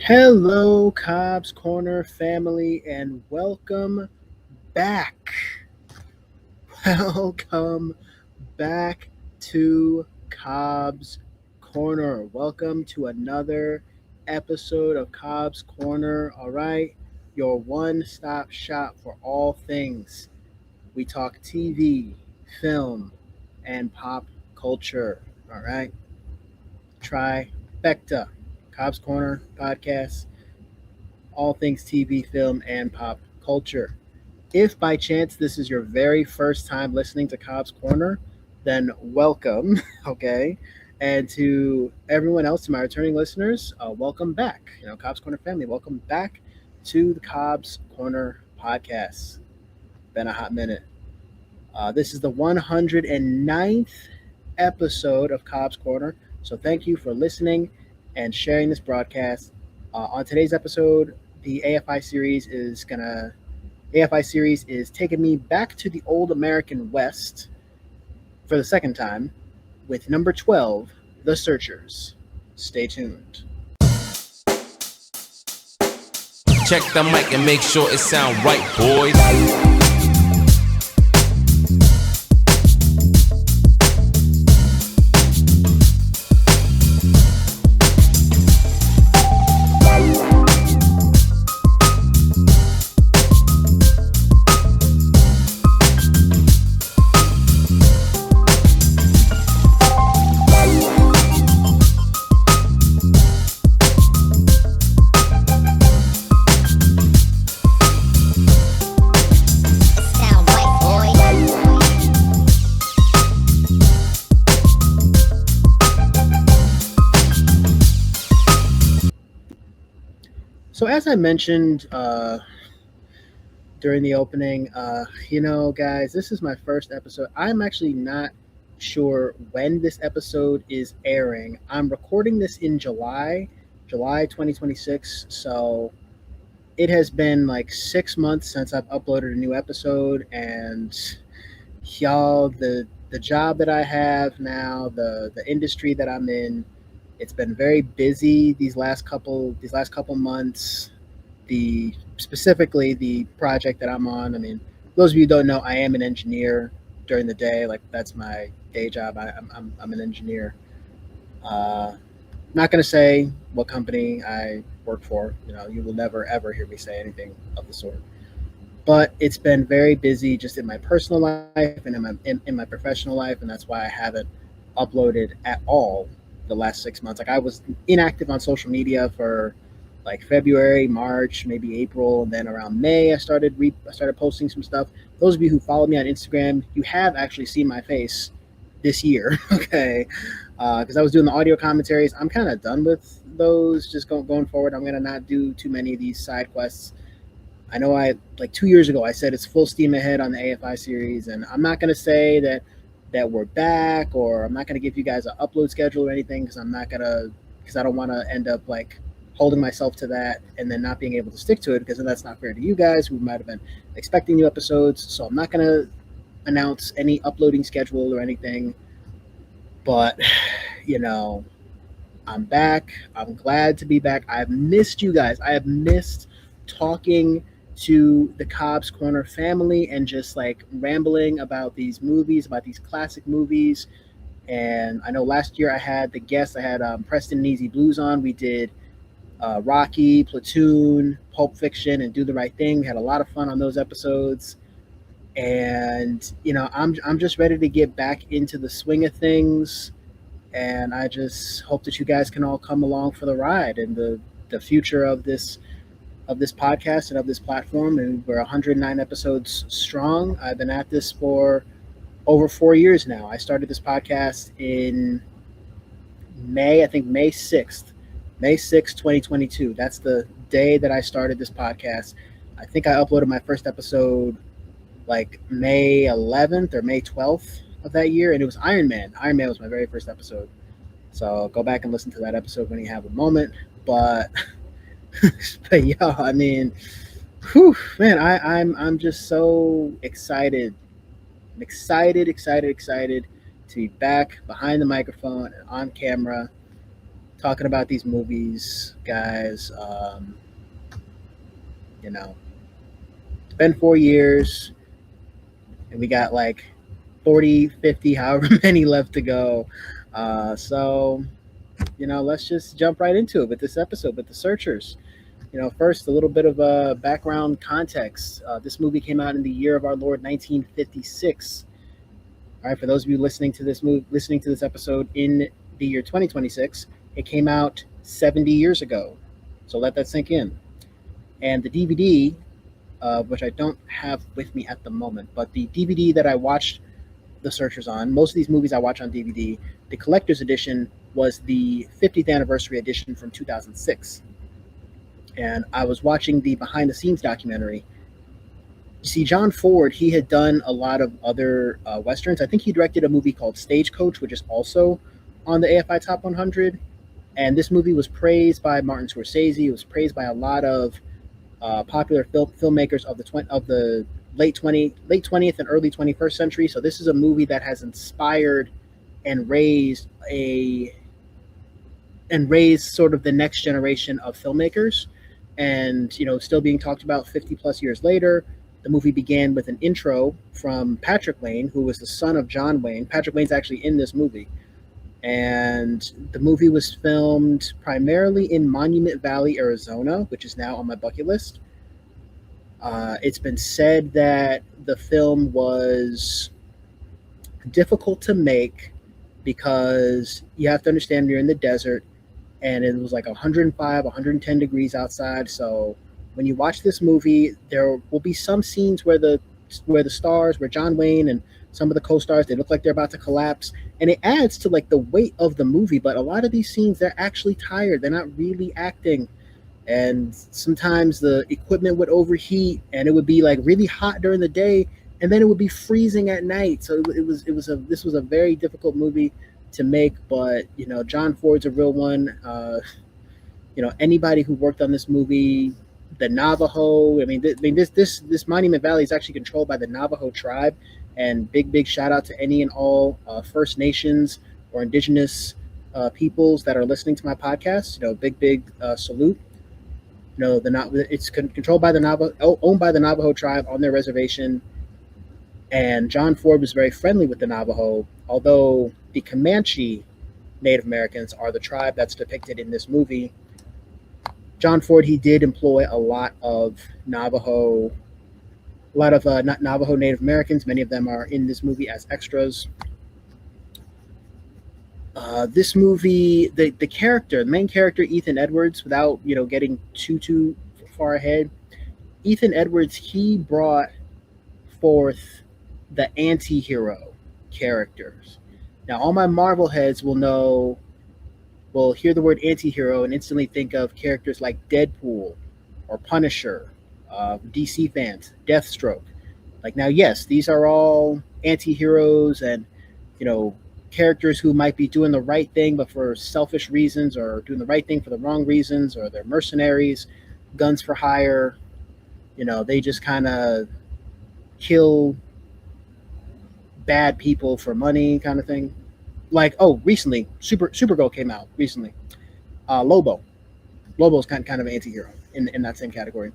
Hello, Cobbs Corner family, and welcome back. Welcome back to Cobbs Corner. Welcome to another episode of Cobbs Corner. All right, your one stop shop for all things. We talk TV, film, and pop culture. All right, trifecta. Cobbs Corner podcast, all things TV, film, and pop culture. If by chance this is your very first time listening to Cobb's Corner, then welcome, okay? And to everyone else, to my returning listeners, welcome back. Cobb's Corner family, welcome back to the Cobb's Corner podcast. Been a hot minute. This is the 109th episode of Cobb's Corner. So thank you for listening and sharing this broadcast. On today's episode, the AFI series is taking me back to the old American West for the second time with number 12, The Searchers. Stay tuned. Check the mic and make sure it sound right, boys. So as I mentioned during the opening, guys, this is my first episode. I'm actually not sure when this episode is airing. I'm recording this in July 2026. So it has been like 6 months since I've uploaded a new episode, and y'all, the job that I have now, the industry that I'm in, it's been very busy these last couple months. Specifically the project that I'm on. I mean, those of you who don't know, I am an engineer during the day. Like, that's my day job. I'm an engineer. Not going to say what company I work for. You will never ever hear me say anything of the sort. But it's been very busy just in my personal life and in my professional life, and that's why I haven't uploaded at all the last 6 months. Like, I was inactive on social media for like February, March, maybe April, and then around May I started posting some stuff. Those of you who follow me on Instagram, you have actually seen my face this year, okay? Because I was doing the audio commentaries. I'm kind of done with those. Just going forward, I'm gonna not do too many of these side quests. I know like 2 years ago I said it's full steam ahead on the AFI series, and I'm not gonna say that we're back, or I'm not gonna give you guys an upload schedule or anything, because I don't want to end up like holding myself to that and then not being able to stick to it, because then that's not fair to you guys who might have been expecting new episodes. So I'm not going to announce any uploading schedule or anything. But, I'm back. I'm glad to be back. I've missed you guys. I have missed talking to the Cobbs Corner family and just like rambling about these movies, about these classic movies. And I know last year I had Preston and Easy Blues on. We did Rocky, Platoon, Pulp Fiction, and Do the Right Thing. We had a lot of fun on those episodes, and I'm just ready to get back into the swing of things, and I just hope that you guys can all come along for the ride and the future of this podcast and of this platform. And we're 109 episodes strong. I've been at this for over 4 years now. I started this podcast in May 6th. May 6th, 2022. That's the day that I started this podcast. I think I uploaded my first episode like May 11th or May 12th of that year, and it was Iron Man. Iron Man was my very first episode. So go back and listen to that episode when you have a moment. But yeah, I mean, man, I'm just so excited. I'm excited to be back behind the microphone and on camera, talking about these movies, guys. It's been 4 years, and we got like 40, 50, however many left to go. So, let's just jump right into it with this episode with the Searchers. First, a little bit of background context. This movie came out in the year of our Lord 1956. All right, for those of you listening to this episode in the year 2026, it came out 70 years ago. So let that sink in. And the DVD, which I don't have with me at the moment, but the DVD that I watched The Searchers on, most of these movies I watch on DVD, the collector's edition was the 50th anniversary edition from 2006. And I was watching the behind the scenes documentary. You see, John Ford, he had done a lot of other Westerns. I think he directed a movie called Stagecoach, which is also on the AFI Top 100. And this movie was praised by Martin Scorsese. It was praised by a lot of popular filmmakers of the late 20th and early 21st century. So this is a movie that has inspired and raised sort of the next generation of filmmakers. And, still being talked about 50 plus years later. The movie began with an intro from Patrick Wayne, who was the son of John Wayne. Patrick Wayne's actually in this movie. And the movie was filmed primarily in Monument Valley, Arizona, which is now on my bucket list. It's been said that the film was difficult to make because you have to understand you're in the desert, and it was like 105, 110 degrees outside. So when you watch this movie, there will be some scenes where John Wayne and some of the co-stars, they look like they're about to collapse, and it adds to like the weight of the movie. But a lot of these scenes, they're actually tired. They're not really acting. And sometimes the equipment would overheat, and it would be like really hot during the day, and then it would be freezing at night. So this was a very difficult movie to make. But John Ford's a real one. Anybody who worked on this movie, the Navajo. This Monument Valley is actually controlled by the Navajo tribe. And big shout out to any and all First Nations or Indigenous peoples that are listening to my podcast. Big salute. It's controlled by the Navajo, owned by the Navajo tribe on their reservation. And John Ford was very friendly with the Navajo, although the Comanche Native Americans are the tribe that's depicted in this movie. John Ford, he did employ a lot of Navajo Native Americans. Many of them are in this movie as extras. This movie, the main character, Ethan Edwards, without getting too far ahead, Ethan Edwards, he brought forth the anti-hero characters. Now, all my Marvel heads will hear the word anti-hero and instantly think of characters like Deadpool or Punisher, DC fans, Deathstroke. Now, yes, these are all anti-heroes and, characters who might be doing the right thing, but for selfish reasons, or doing the right thing for the wrong reasons, or they're mercenaries, guns for hire. They just kind of kill bad people for money kind of thing. Recently, Supergirl came out recently. Lobo's kind of an anti-hero in that same category.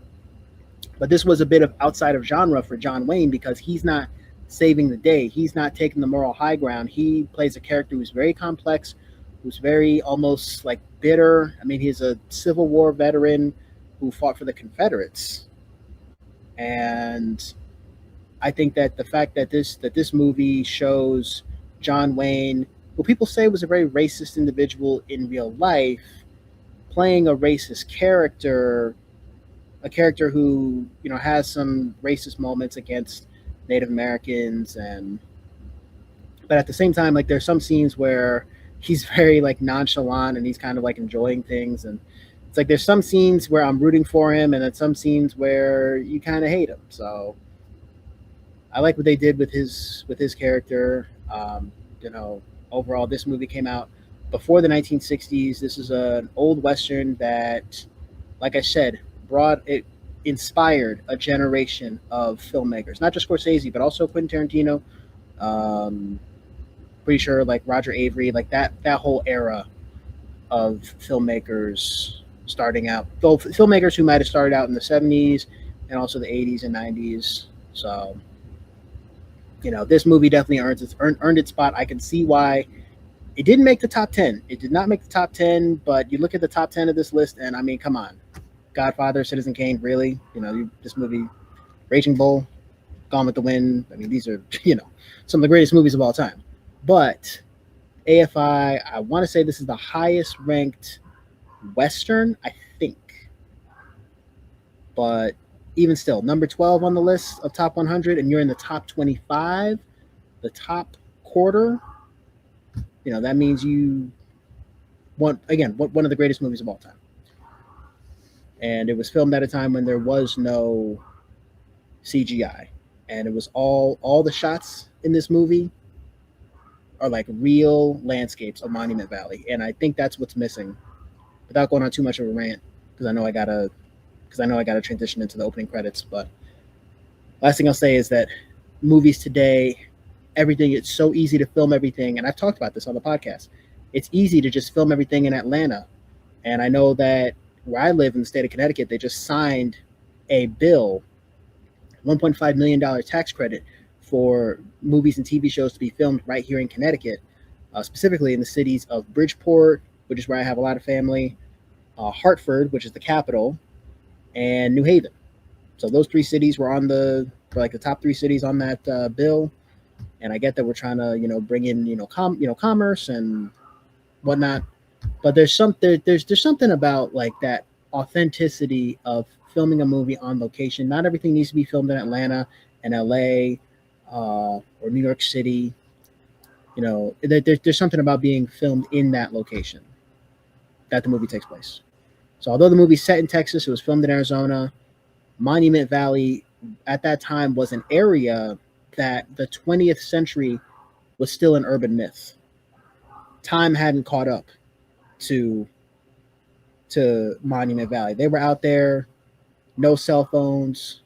But this was a bit of outside of genre for John Wayne because he's not saving the day. He's not taking the moral high ground. He plays a character who's very complex, who's very almost like bitter. He's a Civil War veteran who fought for the Confederates. And I think that the fact that this movie shows John Wayne, who people say was a very racist individual in real life, playing a racist character, a character who has some racist moments against Native Americans, but at the same time, there's some scenes where he's very nonchalant and he's kind of enjoying things, and it's there's some scenes where I'm rooting for him, and then some scenes where you kind of hate him. So I like what they did with his character. Overall, this movie came out before the 1960s. This is an old Western that, like I said, inspired a generation of filmmakers, not just Scorsese, but also Quentin Tarantino. Pretty sure Roger Avery, that whole era of filmmakers starting out, both filmmakers who might have started out in the 70s and also the 80s and 90s. So, this movie definitely earned its spot. I can see why it didn't make the top 10. It did not make the top 10, but you look at the top 10 of this list, and I mean, come on. Godfather, Citizen Kane, really? This movie, Raging Bull, Gone with the Wind. I mean, these are, some of the greatest movies of all time. But AFI, I want to say this is the highest ranked Western, I think. But even still, number 12 on the list of top 100, and you're in the top 25, the top quarter, that means you want, again, one of the greatest movies of all time. And it was filmed at a time when there was no CGI. And it was all the shots in this movie are like real landscapes of Monument Valley. And I think that's what's missing. Without going on too much of a rant, because I know I gotta transition into the opening credits. But last thing I'll say is that movies today, everything, it's so easy to film everything, and I've talked about this on the podcast. It's easy to just film everything in Atlanta. And I know that where I live in the state of Connecticut, they just signed a bill, $1.5 million tax credit for movies and TV shows to be filmed right here in Connecticut, specifically in the cities of Bridgeport, which is where I have a lot of family, Hartford, which is the capital, and New Haven. So those three cities were the top three cities on that bill. And I get that we're trying to, bring in, commerce and whatnot, but there's something about like that authenticity of filming a movie on location. Not everything needs to be filmed in Atlanta and LA or New York City. There's something about being filmed in that location that the movie takes place. So although the movie's set in Texas, it was filmed in Arizona. Monument Valley at that time was an area that the 20th century was still an urban myth. Time hadn't caught up to Monument Valley. They were out there, no cell phones,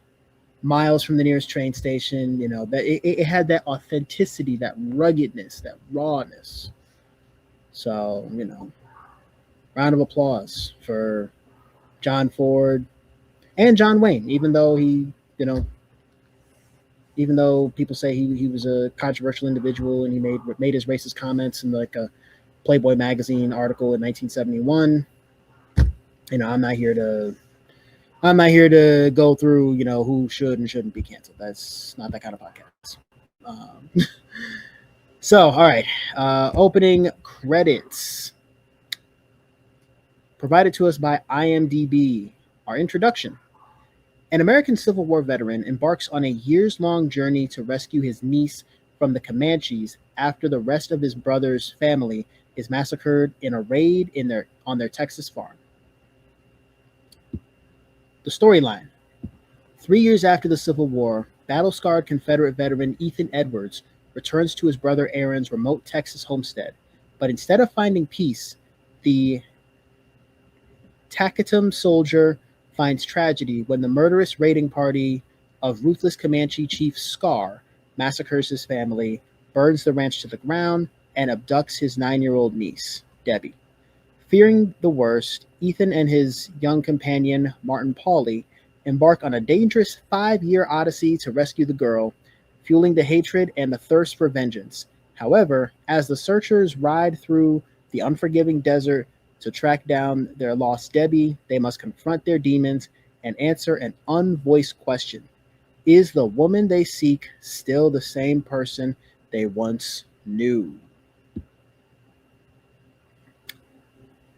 miles from the nearest train station. That it had that authenticity, that ruggedness, that rawness. So, round of applause for John Ford and John Wayne, even though people say he was a controversial individual and he made his racist comments in like a Playboy magazine article in 1971. I'm not here to go through, who should and shouldn't be canceled. That's not that kind of podcast. So, all right. Opening credits. Provided to us by IMDb. Our introduction. An American Civil War veteran embarks on a years-long journey to rescue his niece from the Comanches after the rest of his brother's family is massacred in a raid on their Texas farm. The storyline. 3 years after the Civil War, battle-scarred Confederate veteran Ethan Edwards returns to his brother Aaron's remote Texas homestead, but instead of finding peace, the Tacitum soldier finds tragedy when the murderous raiding party of ruthless Comanche chief Scar massacres his family, burns the ranch to the ground, and abducts his 9-year-old niece, Debbie. Fearing the worst, Ethan and his young companion, Martin Pauley, embark on a dangerous 5-year odyssey to rescue the girl, fueling the hatred and the thirst for vengeance. However, as the searchers ride through the unforgiving desert to track down their lost Debbie, they must confront their demons and answer an unvoiced question. Is the woman they seek still the same person they once knew?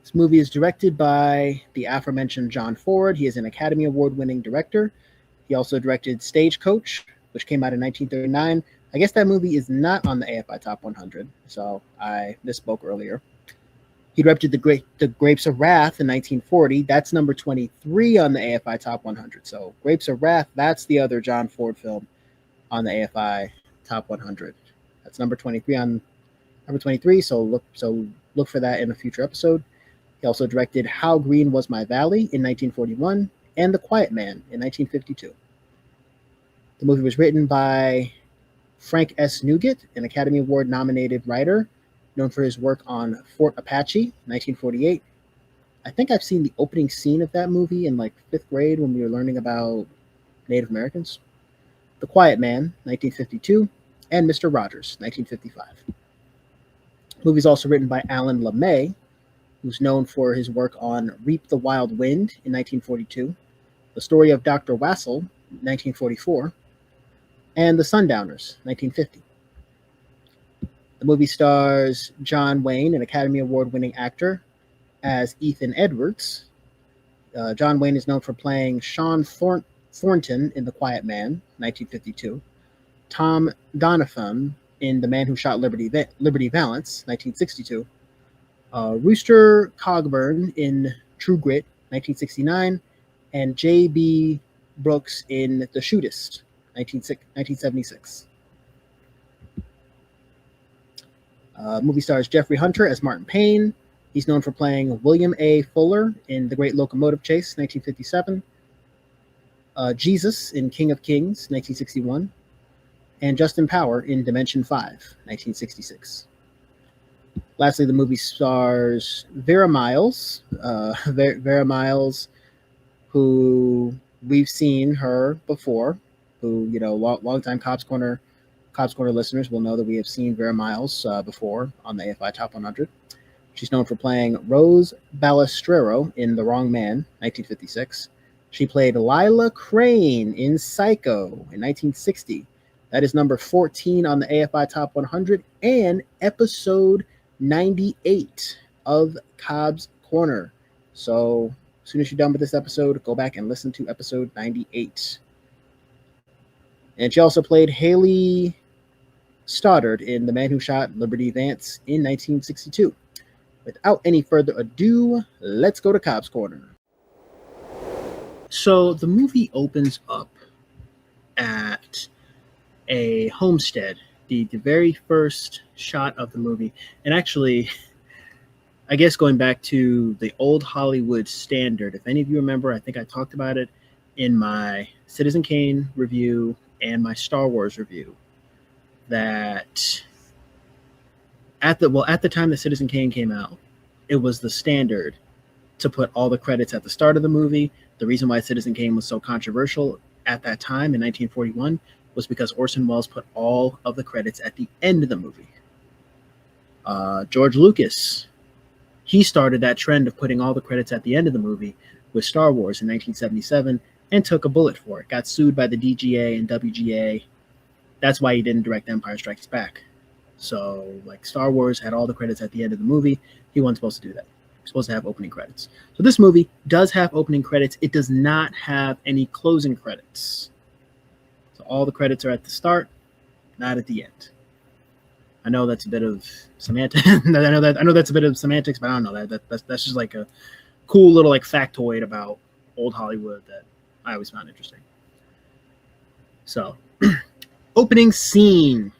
This movie is directed by the aforementioned John Ford. He is an Academy Award-winning director. He also directed Stagecoach, which came out in 1939. I guess that movie is not on the AFI Top 100, so I misspoke earlier. He directed The Grapes of Wrath in 1940. That's number 23 on the AFI Top 100. So Grapes of Wrath, that's the other John Ford film on the AFI Top 100. That's number 23 on number 23. So look for that in a future episode. He also directed How Green Was My Valley in 1941 and The Quiet Man in 1952. The movie was written by Frank S. Nugent, an Academy Award nominated writer, known for his work on Fort Apache, 1948. I think I've seen the opening scene of that movie in like fifth grade when we were learning about Native Americans. The Quiet Man, 1952, and Mr. Rogers, 1955. The movie is also written by Alan LeMay, who's known for his work on Reap the Wild Wind in 1942, The Story of Dr. Wassel, 1944, and The Sundowners, 1950. The movie stars John Wayne, an Academy Award-winning actor, as Ethan Edwards. John Wayne is known for playing Sean Thornton in The Quiet Man, 1952, Tom Donovan in The Man Who Shot Liberty Valance, 1962, Rooster Cogburn in True Grit, 1969, and J.B. Brooks in The Shootist, 1976. Movie stars Jeffrey Hunter as Martin Payne. He's known for playing William A. Fuller in The Great Locomotive Chase, 1957, Jesus in King of Kings, 1961, and Justin Power in Dimension 5, 1966. Lastly, the movie stars Vera Miles. Vera Miles, who we've seen her before, who, longtime Cobbs Corner listeners will know that we have seen Vera Miles before on the AFI Top 100. She's known for playing Rose Balistrero in The Wrong Man, 1956. She played Lila Crane in Psycho in 1960. That is number 14 on the AFI Top 100 and episode 98 of Cobbs Corner. So as soon as you're done with this episode, go back and listen to episode 98. And she also played Haley Stoddard in The Man Who Shot Liberty Valance in 1962. Without any further ado, let's go to Cobbs Corner. So the movie opens up at a homestead, the very first shot of the movie. And actually, I guess going back to the old Hollywood standard, if any of you remember, I think I talked about it in my Citizen Kane review and my Star Wars review, that at the time that Citizen Kane came out, it was the standard to put all the credits at the start of the movie. The reason why Citizen Kane was so controversial at that time in 1941 was because Orson Welles put all of the credits at the end of the movie. George Lucas, he started that trend of putting all the credits at the end of the movie with Star Wars in 1977 and took a bullet for it. Got sued by the DGA and WGA. That's why he didn't direct Empire Strikes Back. So, Star Wars had all the credits at the end of the movie. He wasn't supposed to do that. He was supposed to have opening credits. So this movie does have opening credits. It does not have any closing credits. So all the credits are at the start, not at the end. I know that's a bit of semantics. I know that's a bit of semantics, but I don't know that's just like a cool little factoid about old Hollywood that I always found interesting. So, opening scene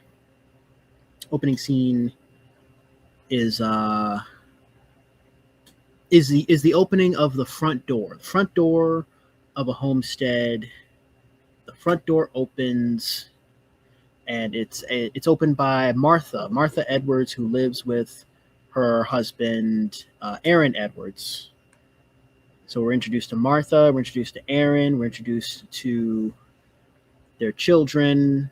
is the opening of the front door. The front door of a homestead. The front door opens, and it's opened by Martha Edwards, who lives with her husband Aaron Edwards. So we're introduced to Martha, we're introduced to Aaron, we're introduced to their children.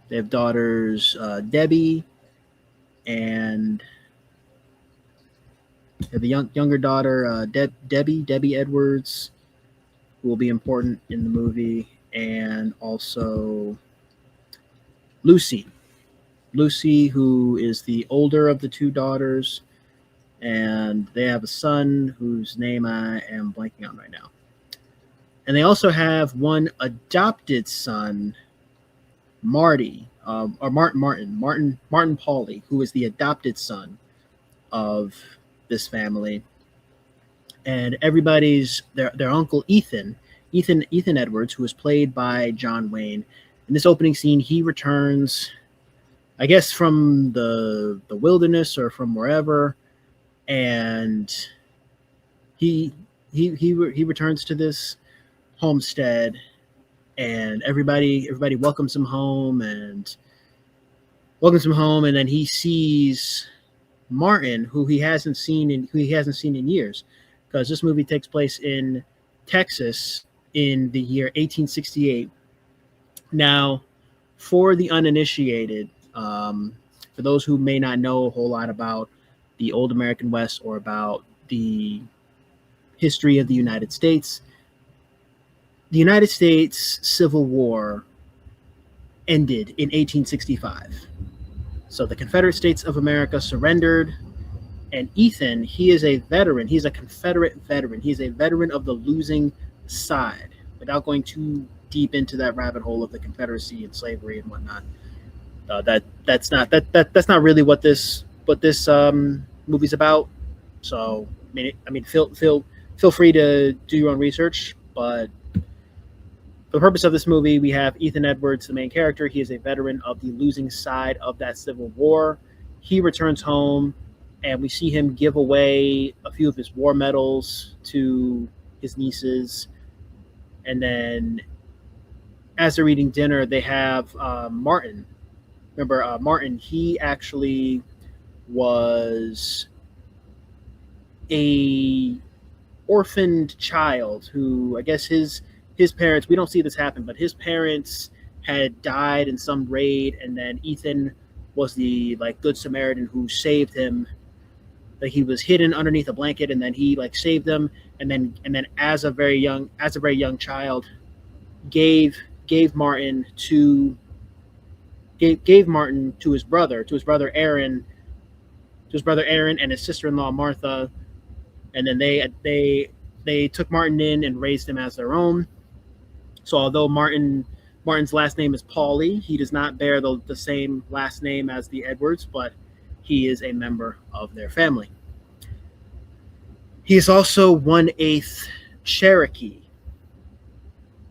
They have daughters, Debbie, and they have a younger daughter, Debbie Edwards, who will be important in the movie, and also Lucy, who is the older of the two daughters, and they have a son whose name I am blanking on right now. And they also have one adopted son, Martin Pauly, who is the adopted son of this family. And everybody's their uncle Ethan Edwards, who is played by John Wayne. In this opening scene, he returns, I guess, from the wilderness or from wherever, and he returns to this homestead, and everybody welcomes him home, and then he sees Martin, who he hasn't seen in years, because this movie takes place in Texas in the year 1868. Now, for the uninitiated, for those who may not know a whole lot about the old American West or about the history of the United States, the United States Civil War ended in 1865. So the Confederate States of America surrendered, and Ethan, he is a veteran. He's a Confederate veteran. He's a veteran of the losing side. Without going too deep into that rabbit hole of the Confederacy and slavery and whatnot, that's not really what this movie's about. So feel free to do your own research. But for the purpose of this movie, we have Ethan Edwards, the main character. He is a veteran of the losing side of that Civil War. He returns home, and we see him give away a few of his war medals to his nieces. And then as they're eating dinner, they have Martin. Remember, Martin, he actually was a orphaned child who, I guess his parents, we don't see this happen, but his parents had died in some raid, and then Ethan was the good Samaritan who saved him. Like, he was hidden underneath a blanket, and then he saved them, and then as a very young child, gave Martin to his brother Aaron, and his sister-in-law Martha, and then they took Martin in and raised him as their own. So although Martin's last name is Pauly, he does not bear the same last name as the Edwards, but he is a member of their family. He is also 1/8 Cherokee.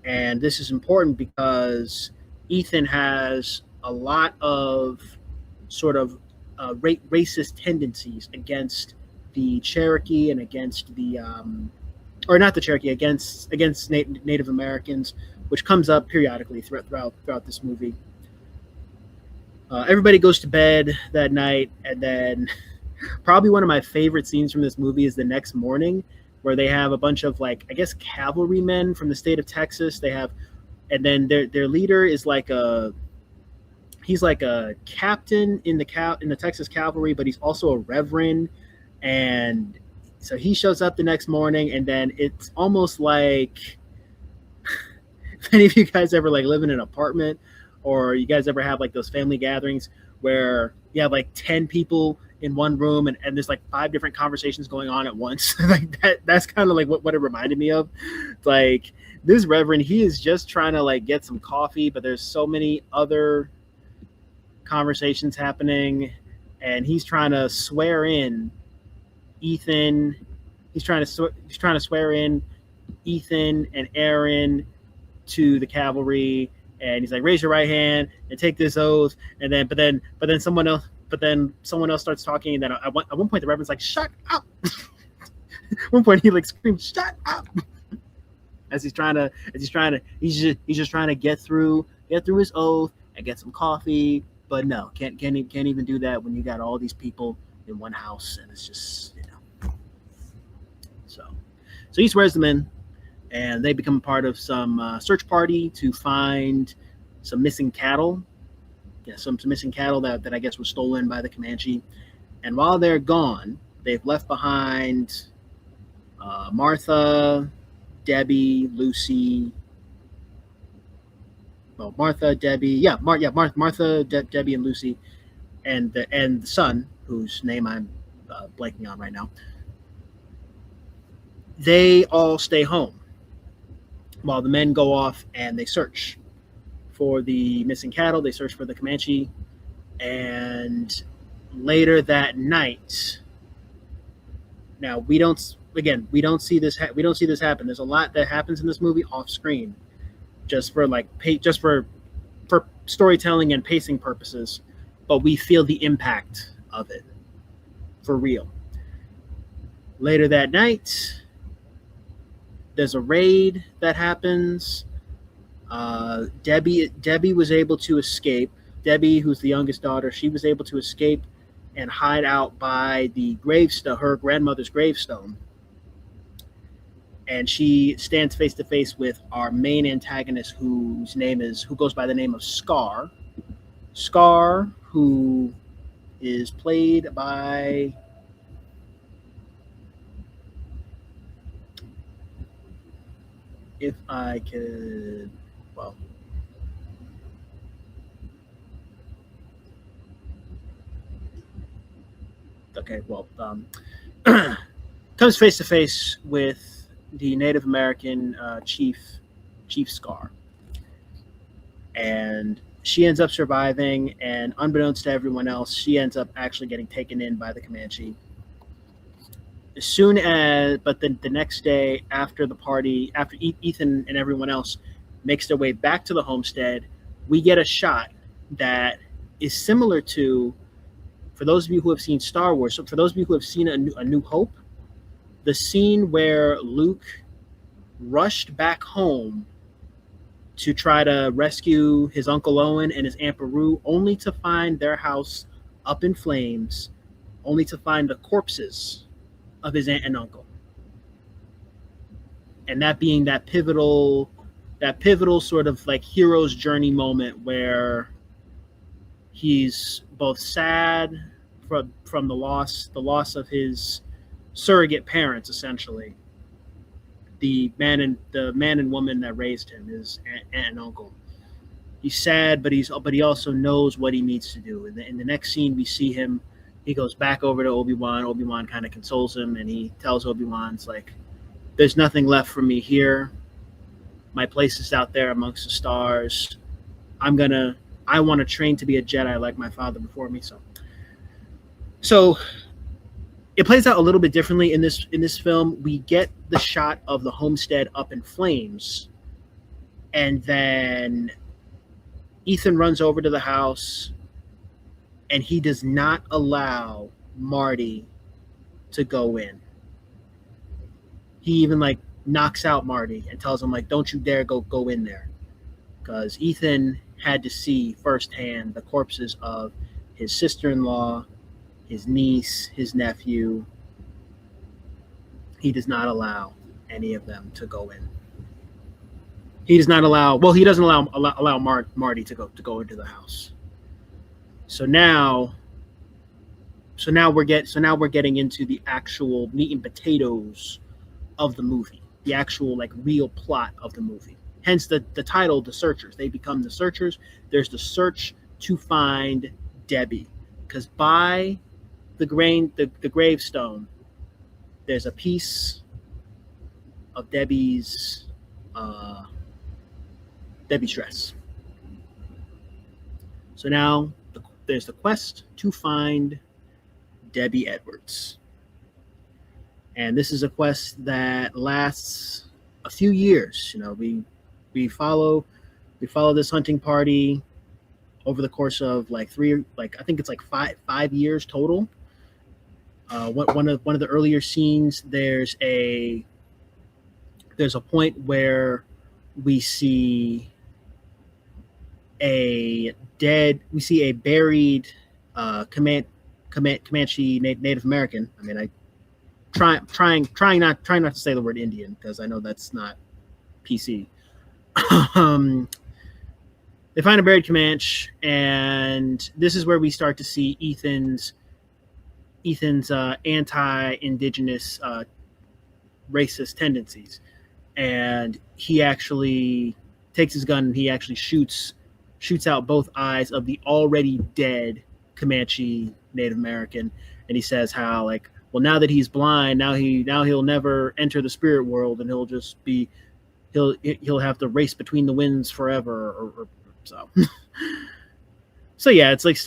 And this is important because Ethan has a lot of sort of racist tendencies against the Cherokee and against the or not the Cherokee, against Native Americans, which comes up periodically throughout this movie. Everybody goes to bed that night, and then probably one of my favorite scenes from this movie is the next morning, where they have a bunch of cavalrymen from the state of Texas. And then their leader is he's like a captain in the Texas Cavalry, but he's also a reverend. And so he shows up the next morning, and then it's almost like if any of you guys ever live in an apartment, or you guys ever have those family gatherings where you have 10 people in one room, and there's 5 different conversations going on at once. That's kind of what it reminded me of. This reverend, he is just trying to get some coffee, but there's so many other conversations happening, and he's trying to swear in Ethan. He's trying to swear in Ethan and Aaron to the cavalry, and he's like, raise your right hand and take this oath. And then but then someone else starts talking, and then at one point the reverend's like, shut up. At one point he screams, shut up, he's just trying to get through his oath and get some coffee. But no, can't even do that when you got all these people in one house, and it's just so he swears them in, and they become part of some search party to find some missing cattle. Yeah, some missing cattle that I guess was stolen by the Comanche. And while they're gone, they've left behind Martha, Debbie, Lucy. Well, Martha, Debbie, Martha, Debbie, and Lucy, and the son, whose name I'm blanking on right now. They all stay home while the men go off and they search for the missing cattle. They search for the Comanche, and later that night. Now we don't see this happen. There's a lot that happens in this movie off screen, just for storytelling and pacing purposes, but we feel the impact of it for real. Later that night, there's a raid that happens. Debbie was able to escape. Debbie, who's the youngest daughter, she was able to escape and hide out by the gravestone, her grandmother's gravestone. And she stands face to face with our main antagonist, who goes by the name of Scar. Scar, who is played by if I could, well, okay, well, comes face to face with the Native American Chief Scar, and she ends up surviving. And unbeknownst to everyone else, she ends up actually getting taken in by the Comanche. As soon as, but then the next day after the party, after Ethan and everyone else makes their way back to the homestead, we get a shot that is similar to, for those of you who have seen Star Wars, so for those of you who have seen A New Hope, the scene where Luke rushed back home to try to rescue his Uncle Owen and his Aunt Beru, only to find their house up in flames, only to find the corpses of his aunt and uncle. And that being that pivotal sort of like hero's journey moment where he's both sad from the loss of his surrogate parents, essentially, the man and woman that raised him, his aunt and uncle. He's sad, but he also knows what he needs to do. In the next scene, we see him. He goes back over to Obi-Wan. Obi-Wan kind of consoles him, and he tells Obi-Wan, "It's like, there's nothing left for me here. My place is out there amongst the stars. I want to train to be a Jedi like my father before me." So it plays out a little bit differently in this film. We get the shot of the homestead up in flames, and then Ethan runs over to the house, and he does not allow Marty to go in. He even like knocks out Marty and tells him like, "Don't you dare go in there," because Ethan had to see firsthand the corpses of his sister-in-law, his niece, his nephew. He does not allow any of them to go in. He does not allow. Well, he doesn't allow Marty to go into the house. So now we're getting into the actual meat and potatoes of the movie, the actual like real plot of the movie. Hence the title, The Searchers. They become the searchers. There's the search to find Debbie, because by the gravestone, there's a piece of Debbie's dress. So now there's the quest to find Debbie Edwards. And this is a quest that lasts a few years. We follow this hunting party over the course of I think it's like five years total. One of the earlier scenes, there's a point where we see a buried Comanche Native American. I mean, trying not to say the word Indian, because I know that's not PC. They find a buried Comanche, and this is where we start to see Ethan's anti-indigenous racist tendencies, and he actually takes his gun and he actually shoots out both eyes of the already dead Comanche Native American, and he says how well, now that he's blind, now he'll never enter the spirit world, and he'll just be he'll have to race between the winds forever, or so. So yeah, it's like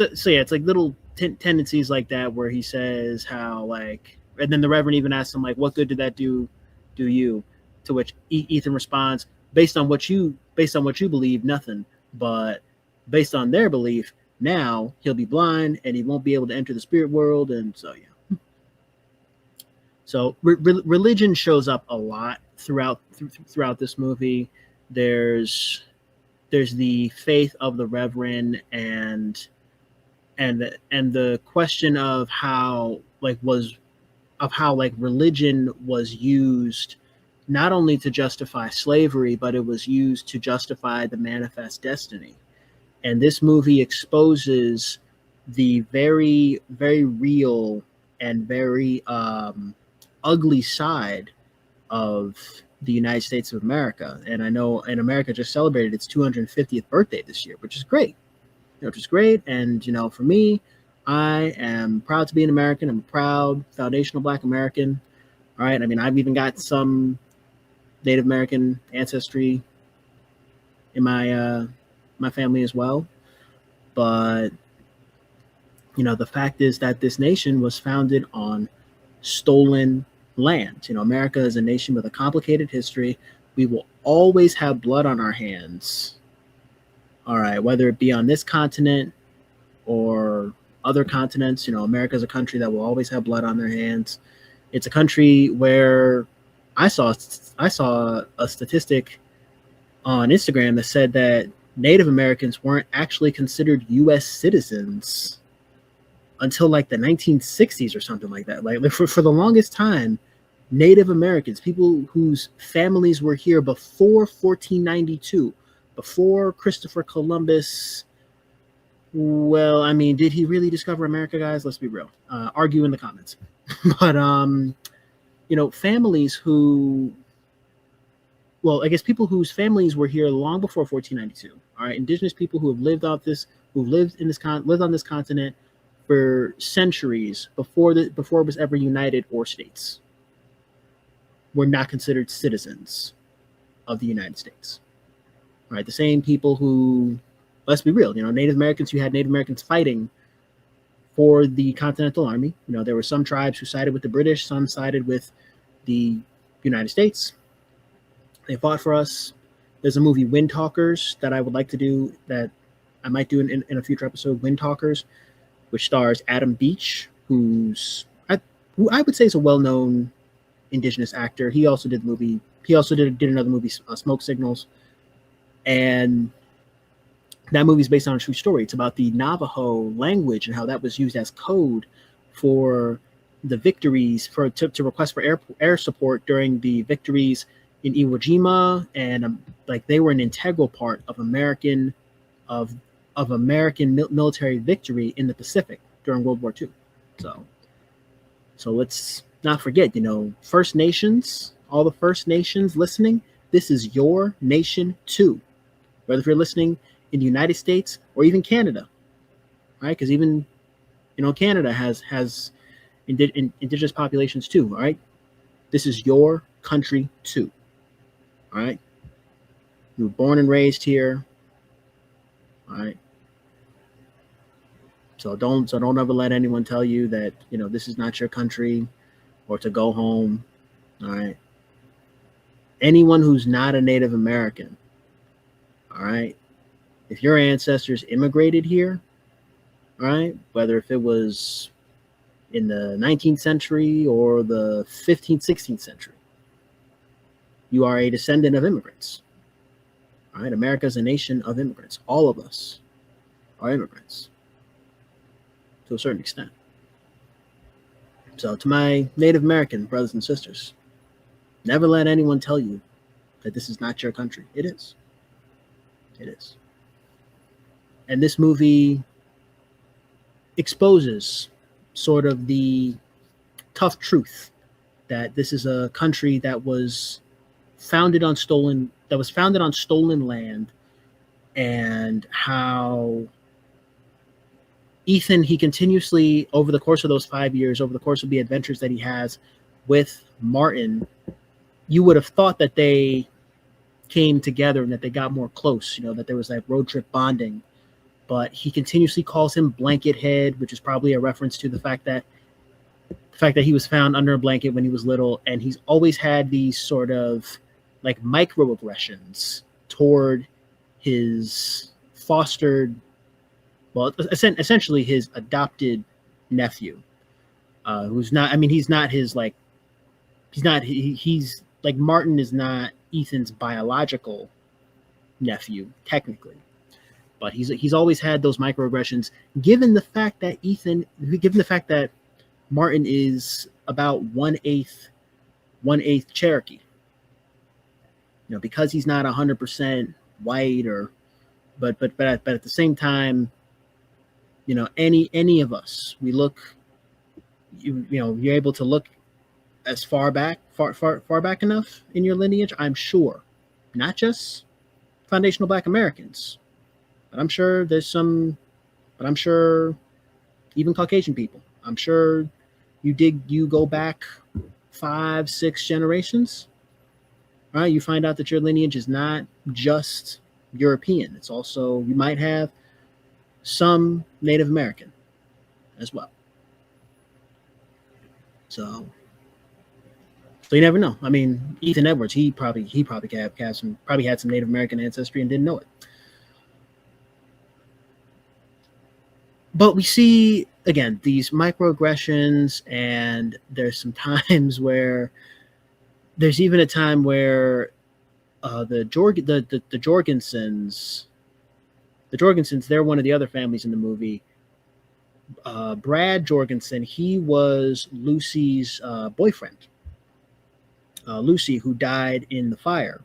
little tendencies like that, where he says how and then the Reverend even asks him what good did that do you? To which Ethan responds, based on what you believe, nothing. But based on their belief, now he'll be blind and he won't be able to enter the spirit world, and so yeah. So religion shows up a lot throughout this movie. There's there's the faith of the reverend and the question of how religion was used not only to justify slavery, but it was used to justify the manifest destiny. And this movie exposes the very, very real and very ugly side of the United States of America. And I know in America just celebrated its 250th birthday this year, which is great. Which is great. And, for me, I am proud to be an American. I'm a proud foundational Black American. All right. I mean, I've even got some Native American ancestry in my family as well. But, the fact is that this nation was founded on stolen land. America is a nation with a complicated history. We will always have blood on our hands. All right, whether it be on this continent or other continents, America is a country that will always have blood on their hands. It's a country where I saw a statistic on Instagram that said that Native Americans weren't actually considered U.S. citizens until like the 1960s or something like that. Like for the longest time, Native Americans, people whose families were here before 1492, before Christopher Columbus. Well, I mean, did he really discover America, guys? Let's be real. Argue in the comments. But families who, well, I guess people whose families were here long before 1492. All right, indigenous people who have lived on this continent for centuries before it was ever united or states, were not considered citizens of the United States. All right, the same people who, let's be real, Native Americans, you had Native Americans fighting for the Continental Army. There were some tribes who sided with the British, some sided with the United States. They fought for us. There's a movie, Wind Talkers, that I would like to do, that I might do in a future episode, Wind Talkers, which stars Adam Beach, who I would say is a well-known indigenous actor. He also did the movie. He also did another movie, Smoke Signals. And that movie is based on a true story. It's about the Navajo language and how that was used as code for the victories, to request for air support during the victories in Iwo Jima, and they were an integral part of American military victory in the Pacific during World War II. So let's not forget, First Nations, all the First Nations listening, this is your nation too. Whether if you're listening in the United States or even Canada, right? Because even, Canada has indigenous populations too, all right? This is your country too, all right? You were born and raised here, all right? So don't ever let anyone tell you that, this is not your country or to go home, all right? Anyone who's not a Native American, all right, if your ancestors immigrated here, all right, whether if it was in the 19th century or the 15th, 16th century, you are a descendant of immigrants. All right, America is a nation of immigrants. All of us are immigrants to a certain extent. So to my Native American brothers and sisters, never let anyone tell you that this is not your country. It is. It is. And this movie exposes sort of the tough truth that this is a country that was founded on stolen land, and how Ethan, he continuously, over the course of those 5 years, over the course of the adventures that he has with Martin, you would have thought that they came together and that they got more close, that there was that road trip bonding. But he continuously calls him Blanket Head, which is probably a reference to the fact that he was found under a blanket when he was little, and he's always had these sort of microaggressions toward his fostered, well, essentially his adopted nephew, who's not, he's not his, he's Martin is not Ethan's biological nephew, technically. But he's always had those microaggressions. Given the fact that Martin is about one eighth Cherokee, because he's not 100% white, or but at the same time, any of us, we look, you're able to look as far back enough in your lineage. I'm sure, not just foundational Black Americans, but I'm sure even Caucasian people. I'm sure you go back 5-6 generations, right? You find out that your lineage is not just European. It's also, you might have some Native American as well. So you never know. I mean, Ethan Edwards, he probably had some Native American ancestry and didn't know it. But we see, again, these microaggressions, and there's some times where there's even a time where the Jorgensens, they're one of the other families in the movie. Brad Jorgensen, he was Lucy's boyfriend. Lucy, who died in the fire.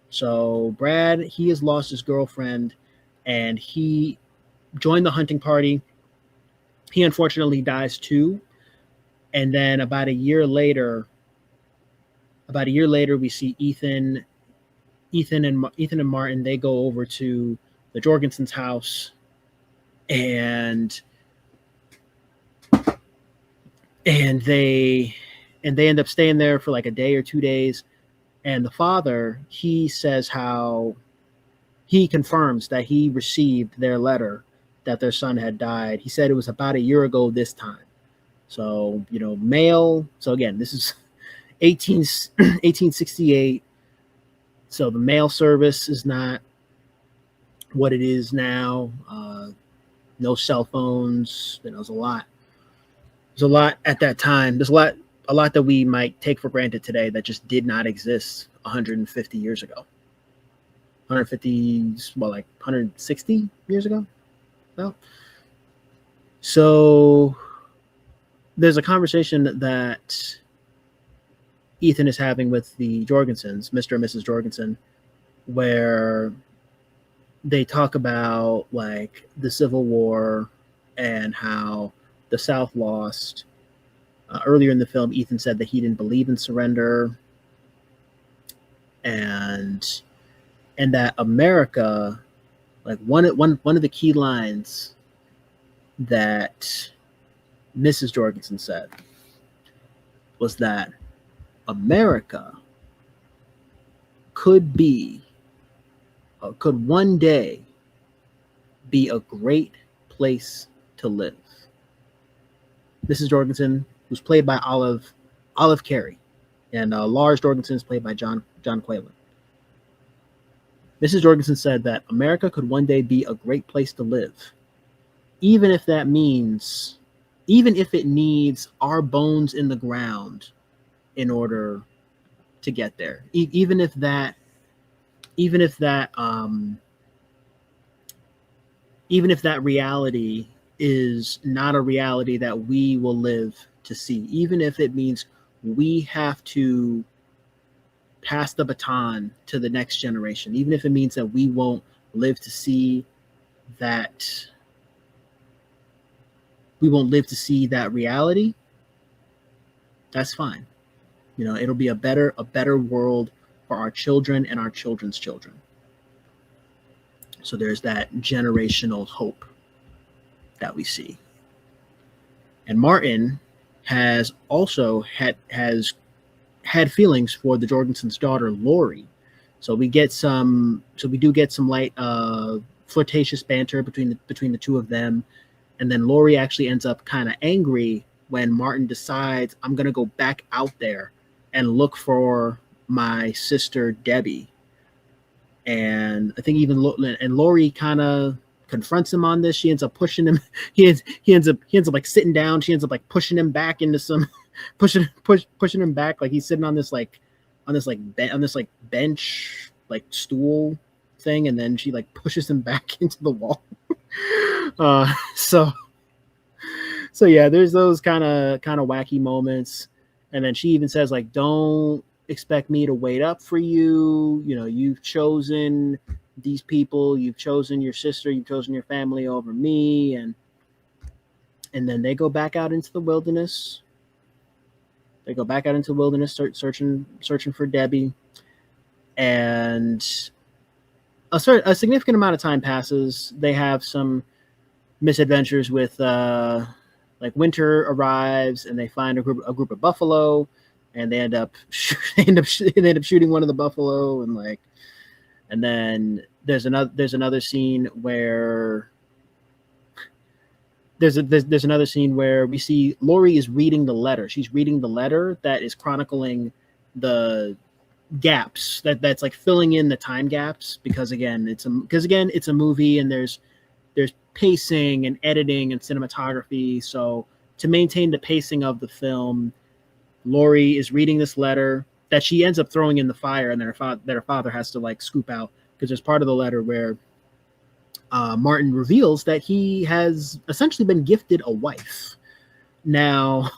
So Brad, he has lost his girlfriend, and he joined the hunting party. He unfortunately dies too. And then about a year later, we see Ethan and Martin. They go over to the Jorgensen's house, and they end up staying there for like a day or 2 days. And the father, he says how he confirms that he received their letter that their son had died. He said it was about a year ago this time. So, mail. So again, this is 1868. So the mail service is not what it is now. No cell phones. There's a lot. There's a lot at that time. There's a lot that we might take for granted today that just did not exist 150 years ago. 160 years ago? No. So there's a conversation that Ethan is having with the Jorgensens, Mr. and Mrs. Jorgensen, where they talk about like the Civil War and how the South lost. Earlier in the film, Ethan said that he didn't believe in surrender, and that America, like one of the key lines that Mrs. Jorgensen said was that America could one day be a great place to live. Mrs. Jorgensen, who's played by Olive Carey, and Lars Jorgensen is played by John Quaylen. Mrs. Jorgensen said that America could one day be a great place to live, even if it needs our bones in the ground in order to get there. Even if that reality is not a reality that we will live to see, even if it means we have to pass the baton to the next generation, even if it means that we won't live to see that reality, that's fine. It'll be a better world for our children and our children's children. So there's that generational hope that we see. And Martin has also had feelings for the Jorgensen's daughter, Lori. So we do get some light flirtatious banter between the two of them. And then Lori actually ends up kind of angry when Martin decides, I'm going to go back out there and look for my sister, Debbie. And I think and Lori kind of confronts him on this. She ends up pushing him. He ends up like sitting down. She ends up like pushing him back into some, pushing him back. Like he's sitting on this bench, like stool thing, and then she like pushes him back into the wall. So yeah, there's those kind of wacky moments, and then she even says like, "Don't expect me to wait up for you. You know, you've chosen these people, you've chosen your sister, you've chosen your family over me," and then they go back out into the wilderness. They go back out into the wilderness, searching for Debbie, and a significant amount of time passes. They have some misadventures with like winter arrives, and they find a group of buffalo, and they end up shooting one of the buffalo, and then there's another scene where there's another scene where we see Lori is reading the letter. She's reading the letter that is chronicling the gaps that's like filling in the time gaps, because again it's a movie, and there's pacing and editing and cinematography. So to maintain the pacing of the film, Lori is reading this letter that she ends up throwing in the fire, and then her father has to like scoop out, because there's part of the letter where Martin reveals that he has essentially been gifted a wife. Now,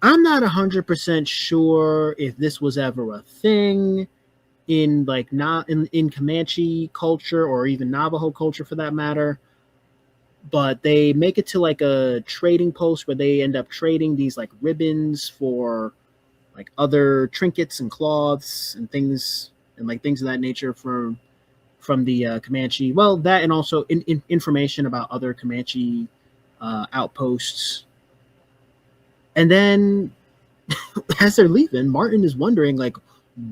I'm not 100% sure if this was ever a thing in like not in Comanche culture, or even Navajo culture for that matter, but they make it to like a trading post where they end up trading these like ribbons for like other trinkets and cloths and things of that nature from the Comanche. Well, that, and also information about other Comanche outposts. And then as they're leaving, Martin is wondering like,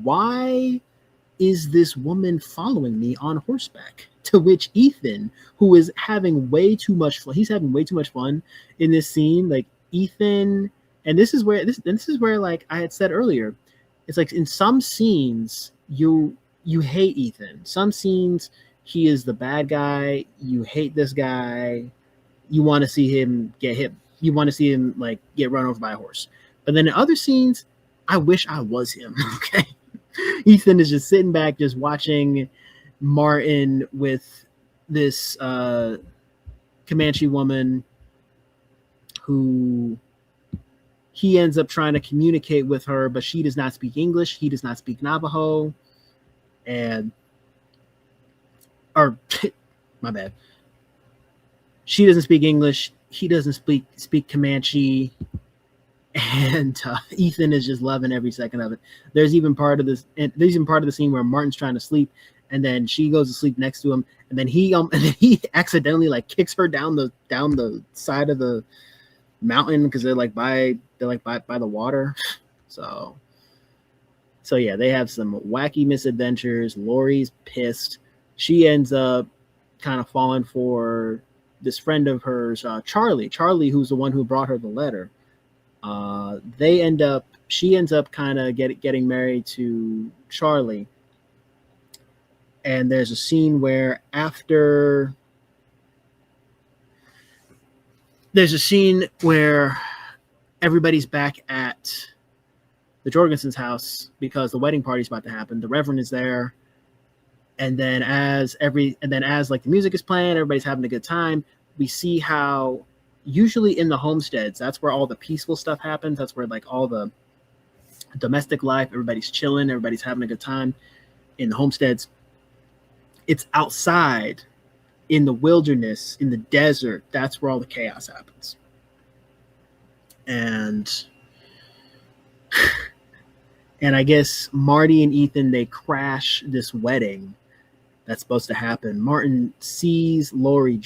why is this woman following me on horseback? To which Ethan, who is having way too much fun, he's having way too much fun in this scene. Like Ethan, and this is where like I had said earlier, it's like in some scenes you hate Ethan. Some scenes he is the bad guy. You hate this guy. You want to see him get hit. You want to see him like get run over by a horse. But then in other scenes, I wish I was him. Okay. Ethan is just sitting back, just watching Martin with this Comanche woman who he ends up trying to communicate with her, but she does not speak English. He does not speak Navajo. My bad. She doesn't speak English. He doesn't speak Comanche. And Ethan is just loving every second of it. There's even part of the scene where Martin's trying to sleep, and then she goes to sleep next to him, and then he accidentally like kicks her down the side of the mountain, because they're by the water. So yeah, they have some wacky misadventures. Lori's pissed. She ends up kind of falling for this friend of hers, Charlie, who's the one who brought her the letter. She ends up kind of getting married to Charlie. And there's a scene where everybody's back at the Jorgensen's house because the wedding party's about to happen. The Reverend is there. And then as like the music is playing, everybody's having a good time. We see how usually in the homesteads, that's where all the peaceful stuff happens. That's where like all the domestic life, everybody's chilling, everybody's having a good time. In the homesteads, it's outside in the wilderness, in the desert. That's where all the chaos happens. And I guess Marty and Ethan, they crash this wedding that's supposed to happen. Martin sees Lori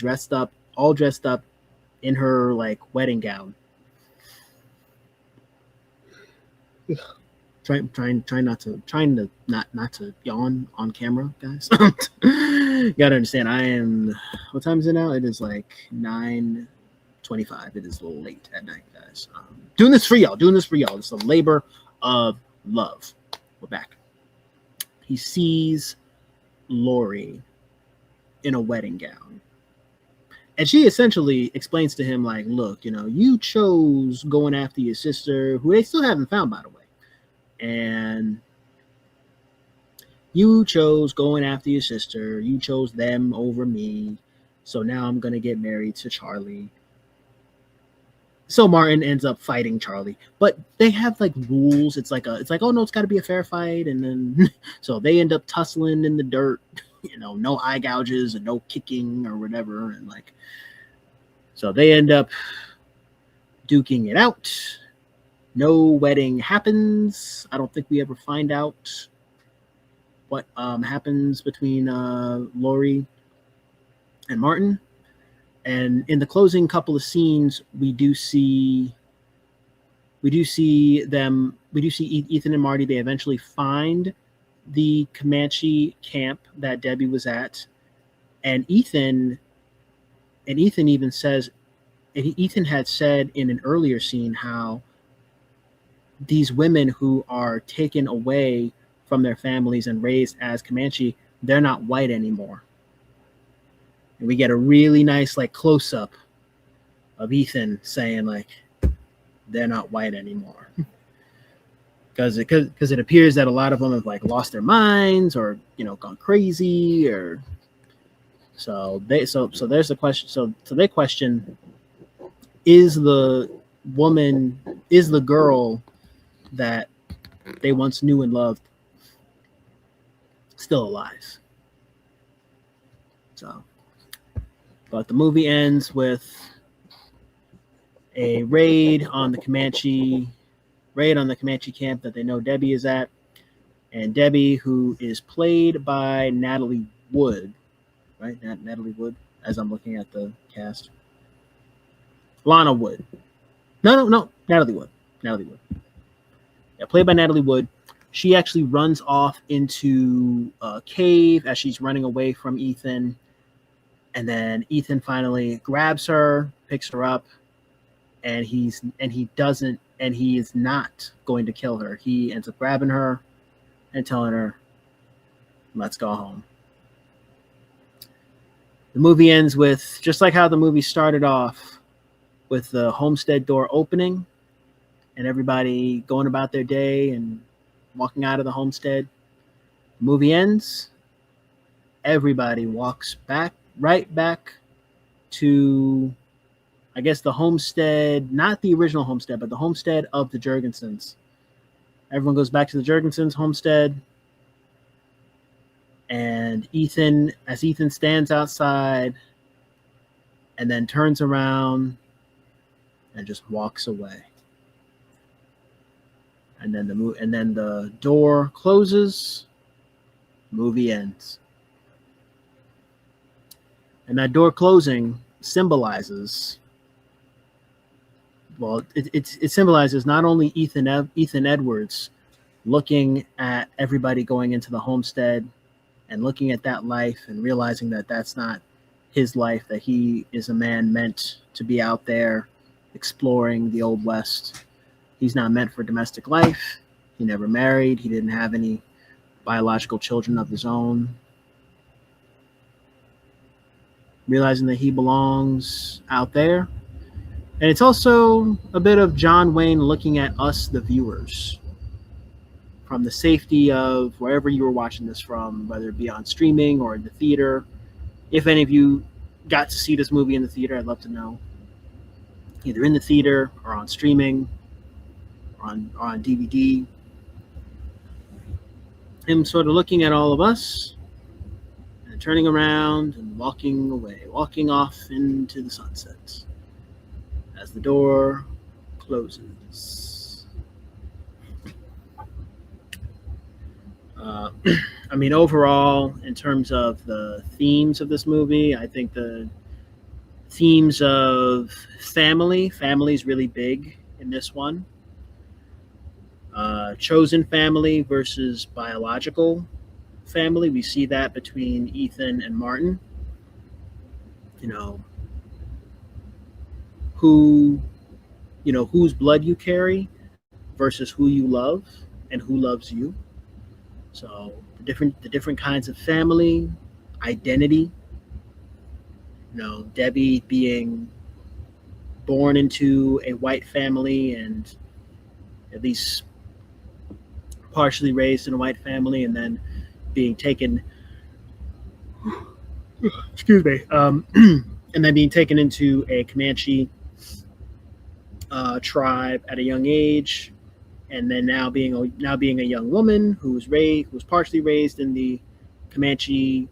all dressed up in her like wedding gown. Trying not to yawn on camera, guys. You gotta understand, what time is it now? It is like 9:25. It is late at night, guys. Doing this for y'all. It's a labor of love. We're back. He sees Lori in a wedding gown. And she essentially explains to him, like, look, you chose going after your sister, who they still haven't found, by the way. And You chose going after your sister. You chose them over me. So now I'm going to get married to Charlie. So Martin ends up fighting Charlie, but they have like rules. It's like, oh no, it's got to be a fair fight, and then so they end up tussling in the dirt. No eye gouges and no kicking or whatever, and like so they end up duking it out. No wedding happens. I don't think we ever find out what happens between Lori and Martin. And in the closing couple of scenes, we do see Ethan and Marty. They eventually find the Comanche camp that Debbie was at, and Ethan even says, and Ethan had said in an earlier scene how these women who are taken away from their families and raised as Comanche, they're not white anymore. And we get a really nice like close up of Ethan saying like they're not white anymore. Because it appears that a lot of them have like lost their minds or gone crazy or so there's the question. So they question, is the girl that they once knew and loved still alive? So, but the movie ends with a raid on the Comanche camp that they know Debbie is at, and Debbie, who is played by Natalie Wood, right? Natalie Wood, as I'm looking at the cast. Lana Wood. No, Natalie Wood. Yeah, played by Natalie Wood. She actually runs off into a cave as she's running away from Ethan, and then Ethan finally grabs her, picks her up, and he is not going to kill her. He ends up grabbing her and telling her, "Let's go home." The movie ends with just like how the movie started off, with the homestead door opening and everybody going about their day and walking out of the homestead. The movie ends. Everybody walks right back to, I guess, the homestead, not the original homestead, but the homestead of the Jurgensens. Everyone goes back to the Jurgensens homestead. And as Ethan stands outside and then turns around and just walks away. And then the door closes, movie ends. And that door closing symbolizes, well, it symbolizes not only Ethan Edwards looking at everybody going into the homestead and looking at that life and realizing that that's not his life, that he is a man meant to be out there exploring the Old West. He's not meant for domestic life. He never married. He didn't have any biological children of his own. Realizing that he belongs out there. And it's also a bit of John Wayne looking at us, the viewers, from the safety of wherever you were watching this from, whether it be on streaming or in the theater. If any of you got to see this movie in the theater, I'd love to know. Either in the theater or on streaming or on DVD. Him sort of looking at all of us and turning around and walking away, walking off into the sunset as the door closes. I mean, overall, in terms of the themes of this movie, I think the themes of family is really big in this one. Chosen family versus biological family. We see that between Ethan and Martin. Whose blood you carry versus who you love and who loves you. So the different kinds of family, identity. Debbie being born into a white family and at least partially raised in a white family, and then being taken, excuse me, and then being taken into a Comanche tribe at a young age, and then now being a young woman who's partially raised in the Comanche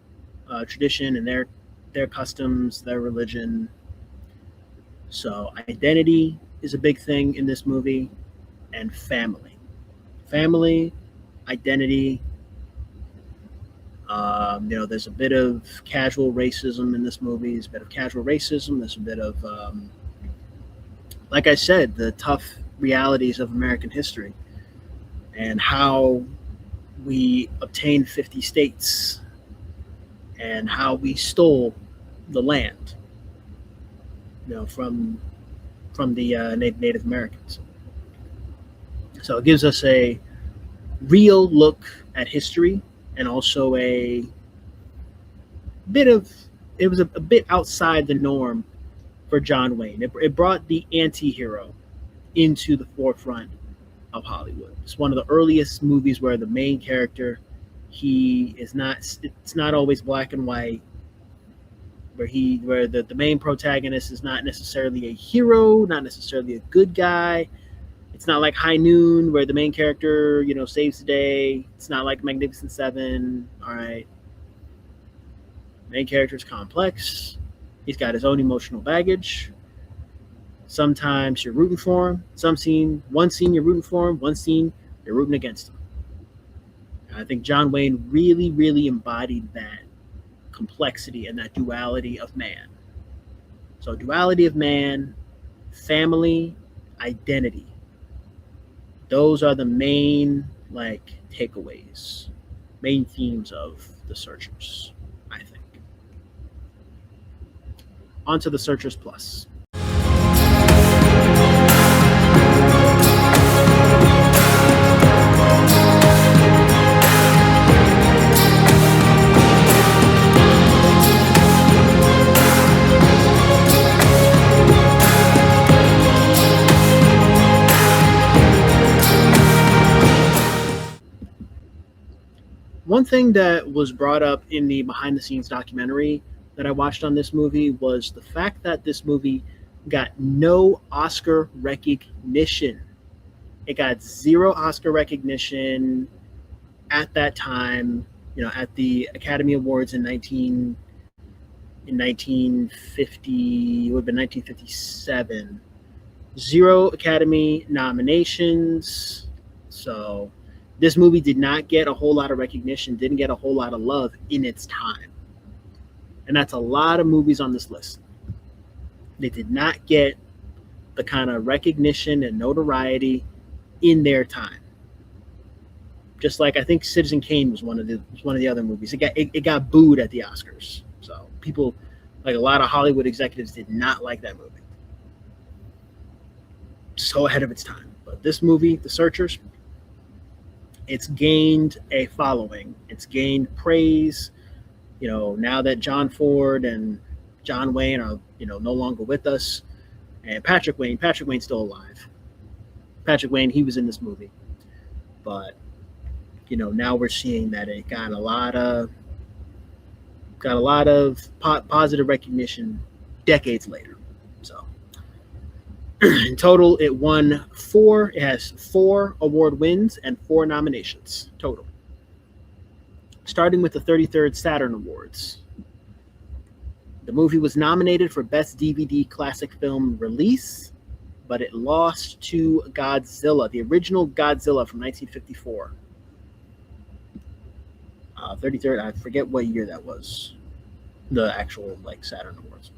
tradition and their customs, their religion. So identity is a big thing in this movie, and family, identity. There's a bit of casual racism in this movie. There's a bit of casual racism. There's a bit of, like I said, the tough realities of American history and how we obtained 50 states and how we stole the land, from the Native Americans. So it gives us a real look at history, and also it was a bit outside the norm for John Wayne. It brought the anti-hero into the forefront of Hollywood. It's one of the earliest movies where the main character, it's not always black and white, where the main protagonist is not necessarily a hero, not necessarily a good guy. It's not like High Noon, where the main character, saves the day. It's not like Magnificent Seven. All right. Main character is complex. He's got his own emotional baggage. Sometimes you're rooting for him. One scene you're rooting for him. One scene you're rooting against him. And I think John Wayne really, really embodied that complexity and that duality of man. So duality of man, family, identity. Those are the main takeaways, main themes of The Searchers, I think. On to The Searchers Plus. One thing that was brought up in the behind-the-scenes documentary that I watched on this movie was the fact that this movie got no Oscar recognition. It got 0 Oscar recognition at that time, at the Academy Awards in 1950, it would have been 1957. 0 Academy nominations. So this movie did not get a whole lot of recognition, didn't get a whole lot of love in its time. And that's a lot of movies on this list. They did not get the kind of recognition and notoriety in their time. Just like I think Citizen Kane was one of the other movies. It got booed at the Oscars. So people, a lot of Hollywood executives, did not like that movie. So ahead of its time. But this movie, The Searchers, it's gained a following. It's gained praise. Now that John Ford and John Wayne are, no longer with us, and Patrick Wayne's still alive. Patrick Wayne, he was in this movie, but now we're seeing that it got a lot of positive recognition decades later. So in total, it has 4 award wins and 4 nominations total. Starting with the 33rd Saturn Awards. The movie was nominated for Best DVD Classic Film Release, but it lost to Godzilla, the original Godzilla from 1954. 33rd, I forget what year that was, the actual Saturn Awards.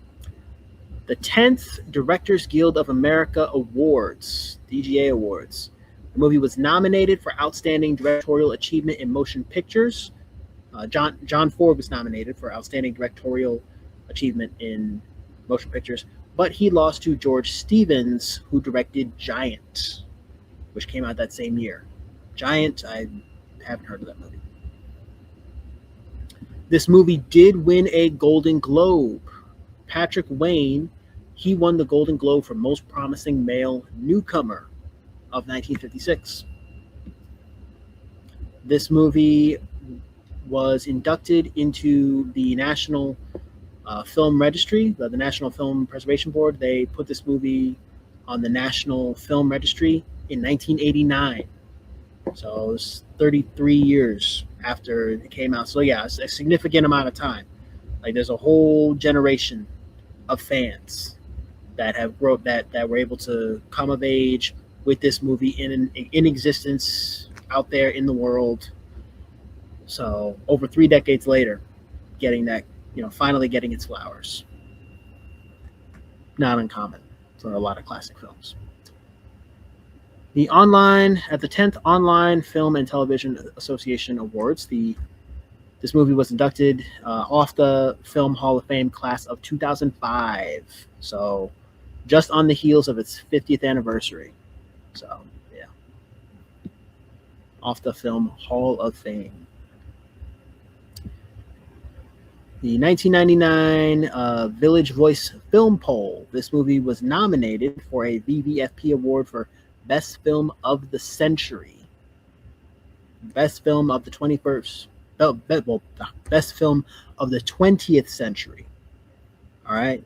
The 10th Directors Guild of America Awards, DGA Awards. The movie was nominated for Outstanding Directorial Achievement in Motion Pictures. John Ford was nominated for Outstanding Directorial Achievement in Motion Pictures, but he lost to George Stevens, who directed Giant, which came out that same year. Giant, I haven't heard of that movie. This movie did win a Golden Globe. Patrick Wayne, he won the Golden Globe for Most Promising Male Newcomer of 1956. This movie was inducted into the National Film Registry, the National Film Preservation Board. They put this movie on the National Film Registry in 1989. So it was 33 years after it came out. So yeah, it's a significant amount of time. Like there's a whole generation of fans that have grown that were able to come of age with this movie in existence out there in the world. So over 3 decades later, getting that, finally getting its flowers. Not uncommon for a lot of classic films. The 10th Online Film and Television Association Awards, this movie was inducted off the Film Hall of Fame class of 2005. So just on the heels of its 50th anniversary. So yeah, off the Film Hall of Fame. The 1999 Village Voice Film Poll. This movie was nominated for a VVFP award for Best Film of the Century. Best Film of the 21st. Best Film of the 20th Century. All right.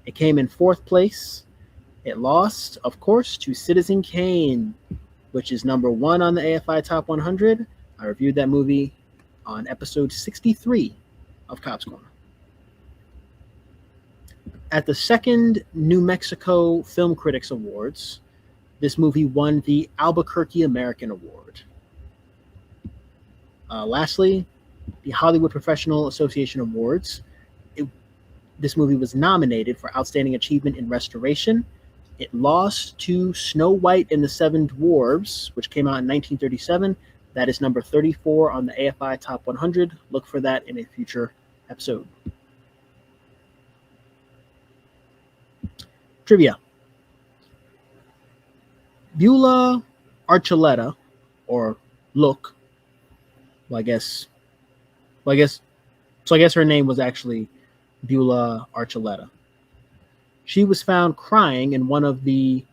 It came in 4th place. It lost, of course, to Citizen Kane, which is number 1 on the AFI Top 100. I reviewed that movie on episode 63 of Cobbs Corner. At the second New Mexico Film Critics Awards, this movie won the Albuquerque American Award. Lastly, the Hollywood Professional Association Awards. This movie was nominated for Outstanding Achievement in Restoration. It lost to Snow White and the Seven Dwarfs, which came out in 1937. That is number 34 on the AFI Top 100. Look for that in a future episode. Trivia. Beulah Archuleta, or Look. I guess her name was actually Beulah Archuleta. She was found crying in one of the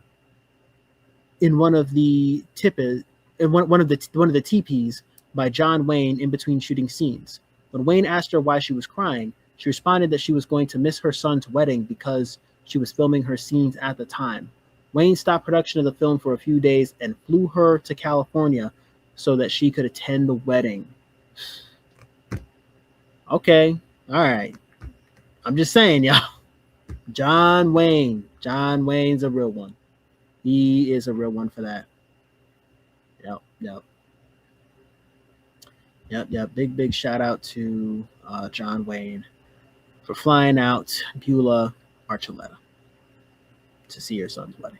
teepees by John Wayne in between shooting scenes. When Wayne asked her why she was crying, she responded that she was going to miss her son's wedding because she was filming her scenes at the time. Wayne stopped production of the film for a few days and flew her to California so that she could attend the wedding. Okay, all right. I'm just saying, y'all. John Wayne's a real one. He is a real one for that. Yep. Big shout out to John Wayne for flying out Beulah Archuleta to see her son's wedding.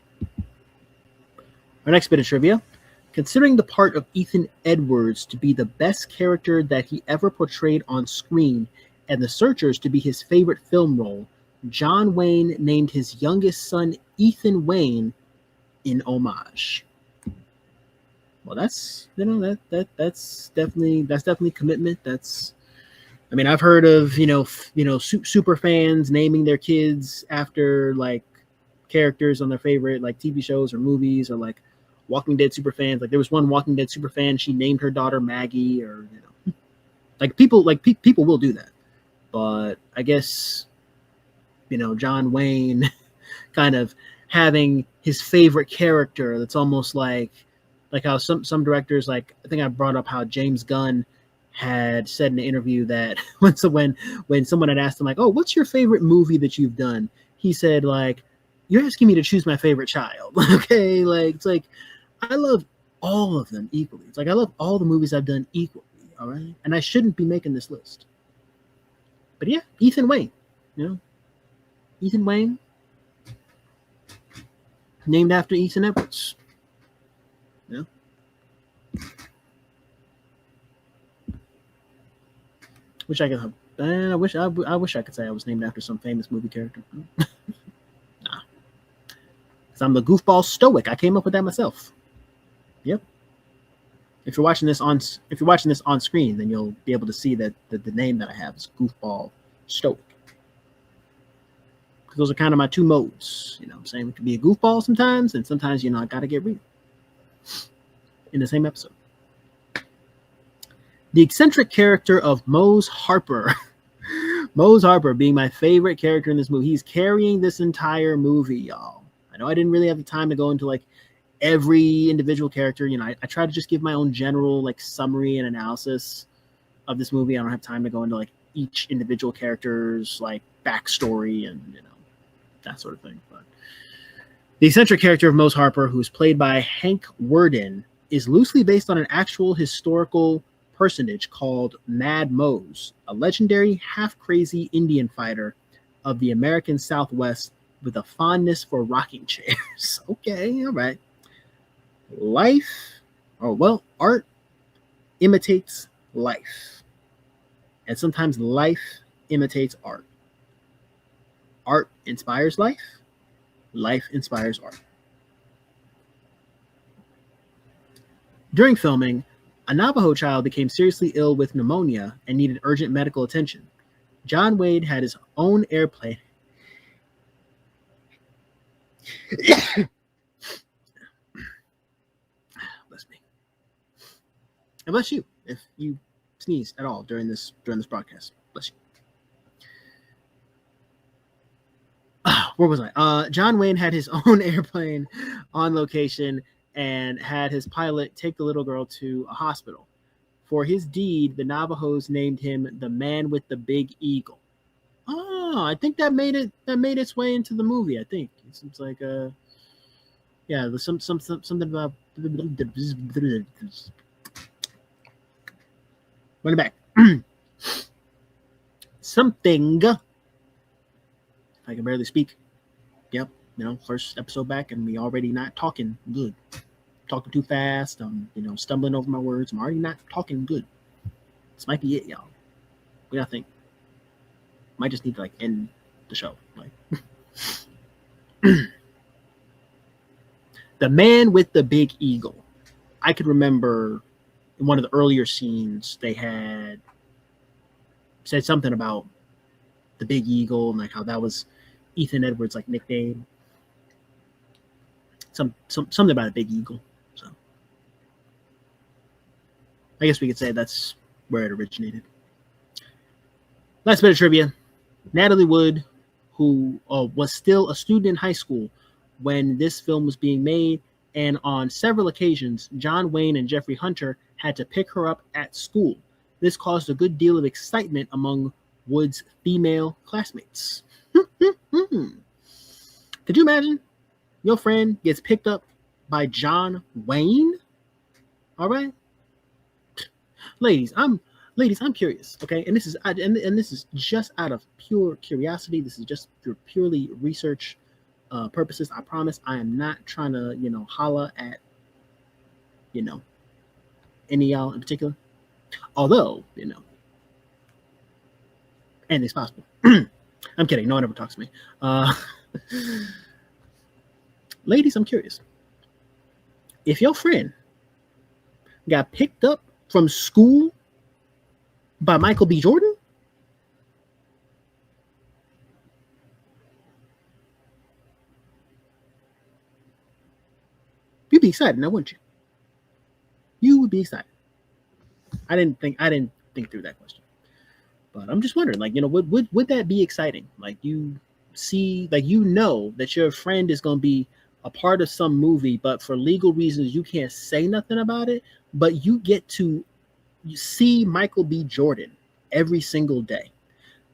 Our next bit of trivia. Considering the part of Ethan Edwards to be the best character that he ever portrayed on screen and The Searchers to be his favorite film role, John Wayne named his youngest son Ethan Wayne in homage. Well, that's definitely commitment. I've heard of super fans naming their kids after like characters on their favorite like TV shows or movies, or like Walking Dead super fans. Like there was one Walking Dead super fan, she named her daughter Maggie, or people will do that. But I guess John Wayne kind of having his favorite character, that's almost like how some directors, like I think I brought up how James Gunn had said in an interview that when someone had asked him like, oh, what's your favorite movie that you've done? He said like, you're asking me to choose my favorite child. Okay, like it's like I love all of them equally. It's like I love all the movies I've done equally. All right, and I shouldn't be making this list. But yeah, Ethan Wayne, Ethan Wayne, named after Ethan Edwards. Wish I could. I wish I could say I was named after some famous movie character. Nah, because I'm the goofball stoic. I came up with that myself. Yep. If you're watching this on screen, then you'll be able to see that the name that I have is Goofball Stoic. Because those are kind of my two modes. I'm saying it could be a goofball sometimes, and sometimes I gotta get real. In the same episode. The eccentric character of Mose Harper. Mose Harper being my favorite character in this movie. He's carrying this entire movie, y'all. I know I didn't really have the time to go into like every individual character. You know, I try to just give my own general like summary and analysis of this movie. I don't have time to go into like each individual character's like backstory and you know that sort of thing. But the eccentric character of Mose Harper, who's played by Hank Worden, is loosely based on an actual historical personage called Mad Mose, a legendary half-crazy Indian fighter of the American Southwest with a fondness for rocking chairs. Okay, all right. Art imitates life. And sometimes life imitates art. Art inspires life. Life inspires art. During filming, a Navajo child became seriously ill with pneumonia and needed urgent medical attention. John Wayne had his own airplane. Bless me. And bless you if you sneeze at all during this broadcast. Bless you. Where was I? John Wayne had his own airplane on location and had his pilot take the little girl to a hospital. For his deed, the Navajos named him the Man with the Big Eagle. Oh, I think that made its way into the movie. I think it seems like yeah, there's something about run it back. Something. I can barely speak. Yep, you know, first episode back, and we already not talking good. Talking too fast. You know, stumbling over my words. I'm already not talking good. This might be it, y'all. What do y'all think? Might just need to like end the show. Like the Man with the Big Eagle. I could remember in one of the earlier scenes they had said something about the Big Eagle and like how that was Ethan Edwards' like nickname. Something about a big eagle. So I guess we could say that's where it originated. Last bit of trivia. Natalie Wood, who was still a student in high school when this film was being made, and on several occasions, John Wayne and Jeffrey Hunter had to pick her up at school. This caused a good deal of excitement among Wood's female classmates. Could you imagine? Your friend gets picked up by John Wayne? All right? Ladies, I'm curious, okay? And this is just out of pure curiosity. This is just for purely research purposes. I promise I am not trying to, you know, holla at, you know, any of y'all in particular. Although, you know, anything's possible. I'm kidding. No one ever talks to me. Ladies, I'm curious. If your friend got picked up from school by Michael B. Jordan, you'd be excited, now wouldn't you? You would be excited. I didn't think through that question. But I'm just wondering, like, you know, would that be exciting? Like, you see, like, you know that your friend is going to be a part of some movie, but for legal reasons, you can't say nothing about it, but you get to see Michael B. Jordan every single day.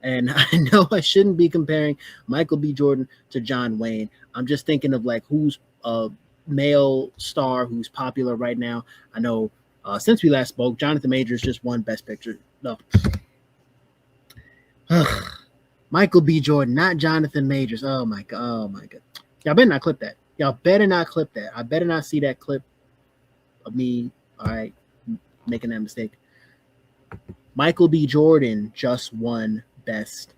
And I know I shouldn't be comparing Michael B. Jordan to John Wayne. I'm just thinking of, like, who's a male star who's popular right now. I know since we last spoke, Jonathan Majors just won Best Picture. No. Michael B. Jordan, not Jonathan Majors. Oh my god. Y'all better not clip that. I better not see that clip of me, all right, making that mistake. Michael B. Jordan just won Best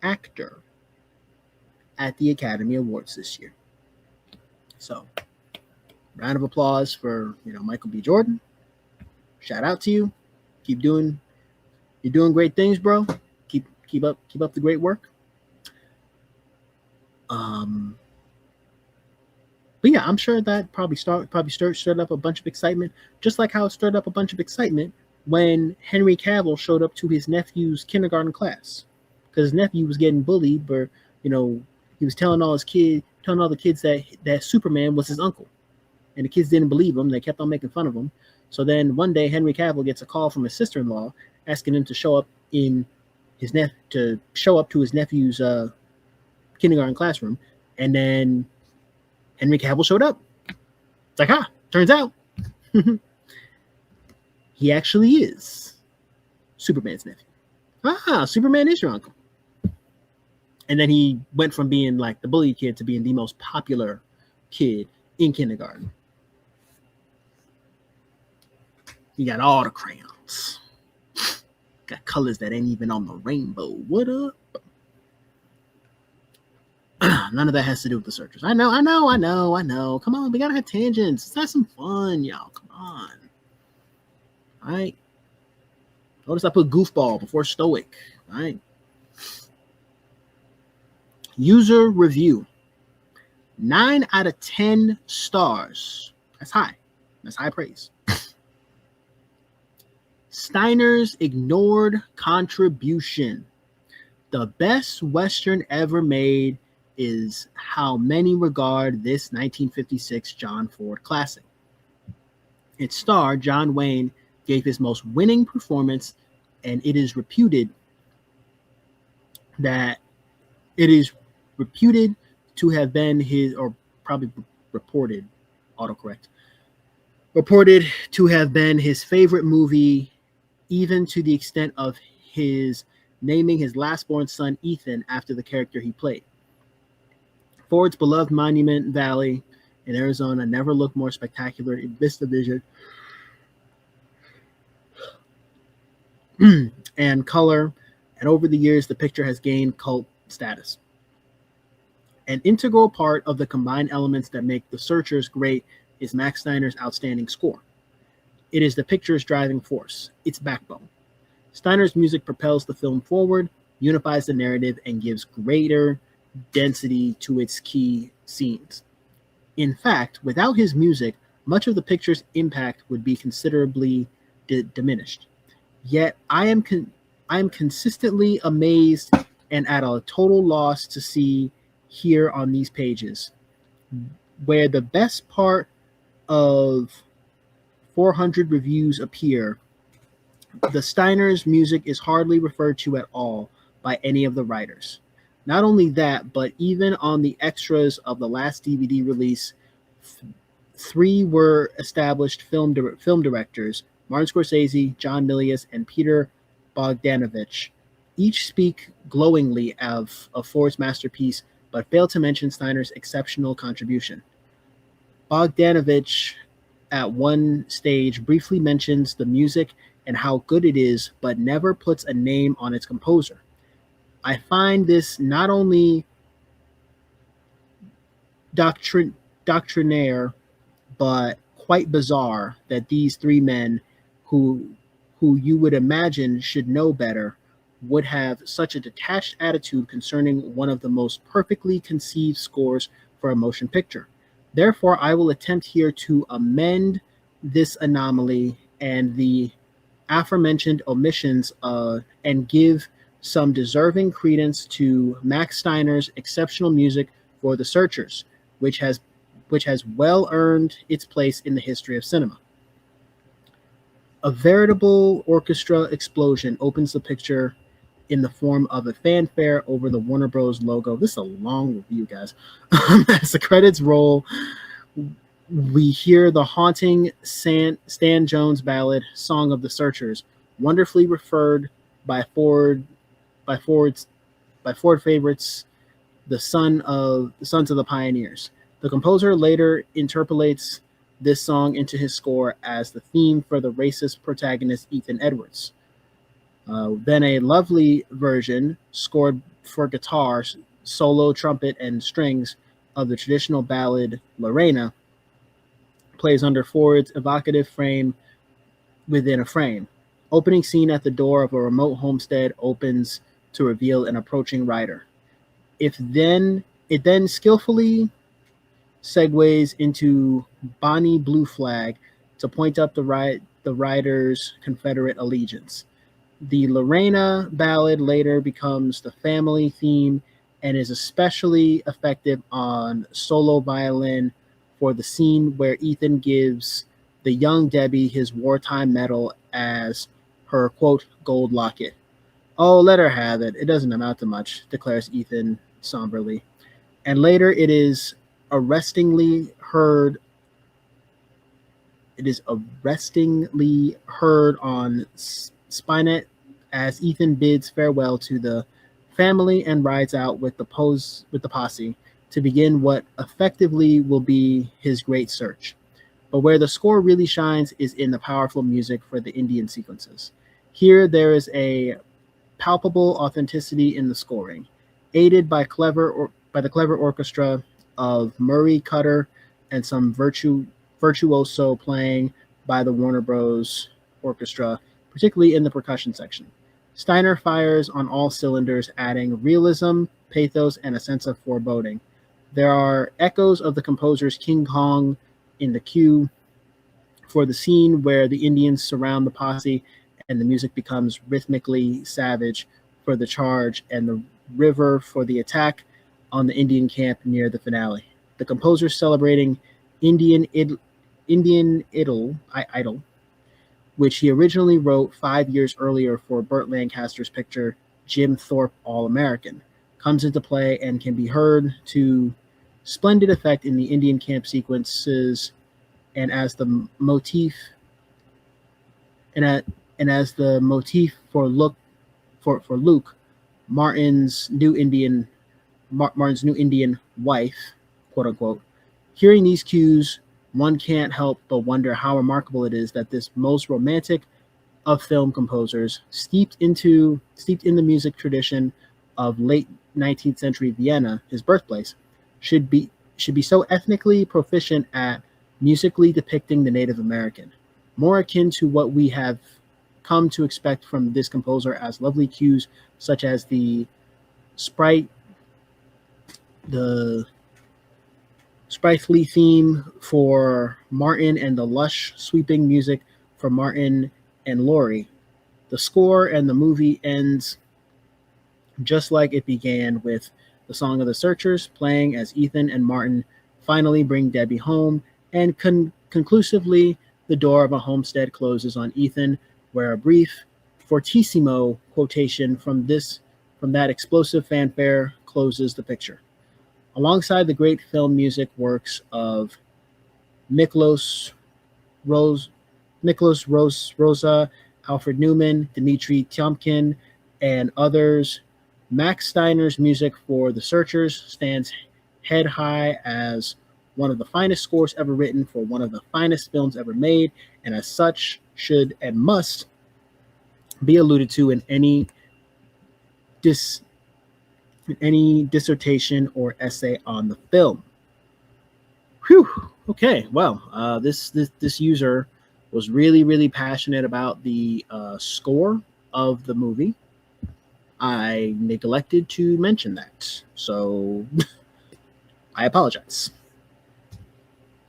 Actor at the Academy Awards this year. So, round of applause for, you know, Michael B. Jordan. Shout out to you. You're doing great things, bro. Keep up the great work. But yeah, I'm sure that probably stirred up a bunch of excitement, just like how it stirred up a bunch of excitement when Henry Cavill showed up to his nephew's kindergarten class because his nephew was getting bullied, but he was telling all the kids that Superman was his uncle, and the kids didn't believe him. They kept on making fun of him. So then one day Henry Cavill gets a call from his sister-in-law asking him to show up to his nephew's kindergarten classroom, and then Henry Cavill showed up. It's like, turns out he actually is Superman's nephew. Superman is your uncle. And then he went from being like the bully kid to being the most popular kid in kindergarten. He got all the crayons. Got colors that ain't even on the rainbow. What up? None of that has to do with the searchers. I know. Come on, we gotta have tangents. Let's have some fun, y'all. Come on. All right. Notice I put goofball before stoic. All right. User review. 9 out of 10 stars. That's high. That's high praise. Steiner's ignored contribution. The best Western ever made is how many regard this 1956 John Ford classic. Its star, John Wayne, gave his most winning performance, and it is reputed to have been his, or probably reported to have been his favorite movie, even to the extent of his naming his last-born son Ethan after the character he played. Ford's beloved Monument Valley in Arizona never looked more spectacular in Vista Vision and color, and over the years the picture has gained cult status. An integral part of the combined elements that make The Searchers great is Max Steiner's outstanding score. It is the picture's driving force, its backbone. Steiner's music propels the film forward, unifies the narrative, and gives greater density to its key scenes. In fact, without his music, much of the picture's impact would be considerably diminished. Yet I am consistently amazed and at a total loss to see here on these pages, where the best part of 400 reviews appear, the Steiner's music is hardly referred to at all by any of the writers. Not only that, but even on the extras of the last DVD release, 3 were established film directors, Martin Scorsese, John Milius, and Peter Bogdanovich. Each speak glowingly of Ford's masterpiece, but fail to mention Steiner's exceptional contribution. Bogdanovich, at one stage, briefly mentions the music and how good it is, but never puts a name on its composer. I find this not only doctrinaire, but quite bizarre that these 3 men, who you would imagine should know better, would have such a detached attitude concerning one of the most perfectly conceived scores for a motion picture. Therefore, I will attempt here to amend this anomaly and the aforementioned omissions and give some deserving credence to Max Steiner's exceptional music for The Searchers, which has well earned its place in the history of cinema. A veritable orchestra explosion opens the picture in the form of a fanfare over the Warner Bros. Logo. This is a long review, guys. As the credits roll, we hear the haunting Stan Jones ballad, Song of the Searchers, wonderfully referred by Ford favorites, the Sons of the Pioneers. The composer later interpolates this song into his score as the theme for the racist protagonist Ethan Edwards. Then a lovely version scored for guitar, solo, trumpet, and strings of the traditional ballad Lorena plays under Ford's evocative frame within a frame. Opening scene at the door of a remote homestead opens to reveal an approaching rider. It then skillfully segues into Bonnie Blue Flag to point up the the riders' Confederate allegiance. The Lorena ballad later becomes the family theme and is especially effective on solo violin for the scene where Ethan gives the young Debbie his wartime medal as her, quote, gold locket. Oh, let her have it. It doesn't amount to much, declares Ethan somberly. And later arrestingly heard it is arrestingly heard on Spinet as Ethan bids farewell to the family and rides out with the posse to begin what effectively will be his great search. But where the score really shines is in the powerful music for the Indian sequences. Here there is a palpable authenticity in the scoring, aided by the clever orchestra of Murray Cutter and some virtuoso playing by the Warner Bros. Orchestra, particularly in the percussion section. Steiner fires on all cylinders, adding realism, pathos, and a sense of foreboding. There are echoes of the composer's King Kong in the cue for the scene where the Indians surround the posse and the music becomes rhythmically savage for the charge and the river for the attack on the Indian camp near the finale. The composer celebrating Indian Idol, which he originally wrote 5 years earlier for Burt Lancaster's picture Jim Thorpe All-American, comes into play and can be heard to splendid effect in the Indian camp sequences and as the motif for Luke, Martin's new Indian wife, quote unquote. Hearing these cues, one can't help but wonder how remarkable it is that this most romantic of film composers, steeped in the music tradition of late 19th century Vienna, his birthplace, should be so ethnically proficient at musically depicting the Native American, more akin to what we have come to expect from this composer as lovely cues such as the sprightly theme for Martin and the lush sweeping music for Martin and Laurie. The score and the movie ends just like it began, with the Song of the Searchers playing as Ethan and Martin finally bring Debbie home, and conclusively the door of a homestead closes on Ethan, where a brief fortissimo quotation from that explosive fanfare closes the picture. Alongside the great film music works of Miklos Rosa, Alfred Newman, Dmitri Tiomkin, and others, Max Steiner's music for The Searchers stands head high as one of the finest scores ever written for one of the finest films ever made, and as such should and must be alluded to in any dissertation or essay on the film. Whew. Okay. Well, this user was really passionate about the score of the movie. I neglected to mention that, so I apologize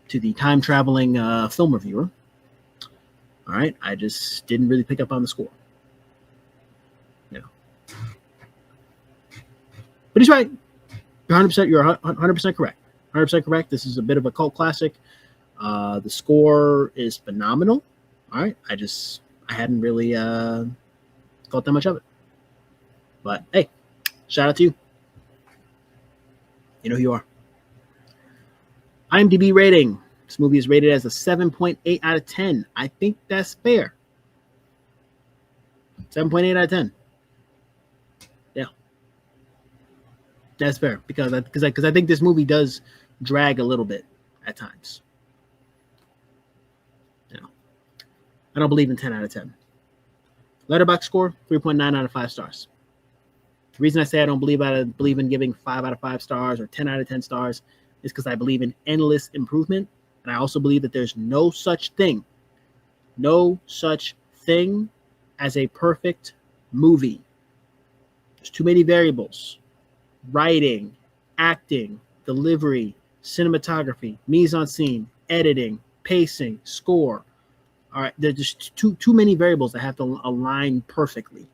to the time traveling film reviewer. All right, I just didn't really pick up on the score. But he's right. You're 100% correct. 100% correct. This is a bit of a cult classic. The score is phenomenal. All right. I hadn't really thought that much of it. But hey, shout out to you. You know who you are. IMDb rating. This movie is rated as a 7.8 out of 10. I think that's fair. 7.8 out of 10. Yeah. That's fair because I think this movie does drag a little bit at times. Yeah. I don't believe in 10 out of 10. Letterboxd score, 3.9 out of 5 stars. The reason I say I don't believe in giving 5 out of 5 stars or 10 out of 10 stars is because I believe in endless improvement. And I also believe that there's no such thing as a perfect movie. There's too many variables. Writing, acting, delivery, cinematography, mise-en-scene, editing, pacing, score. All right, there's just too many variables that have to align perfectly.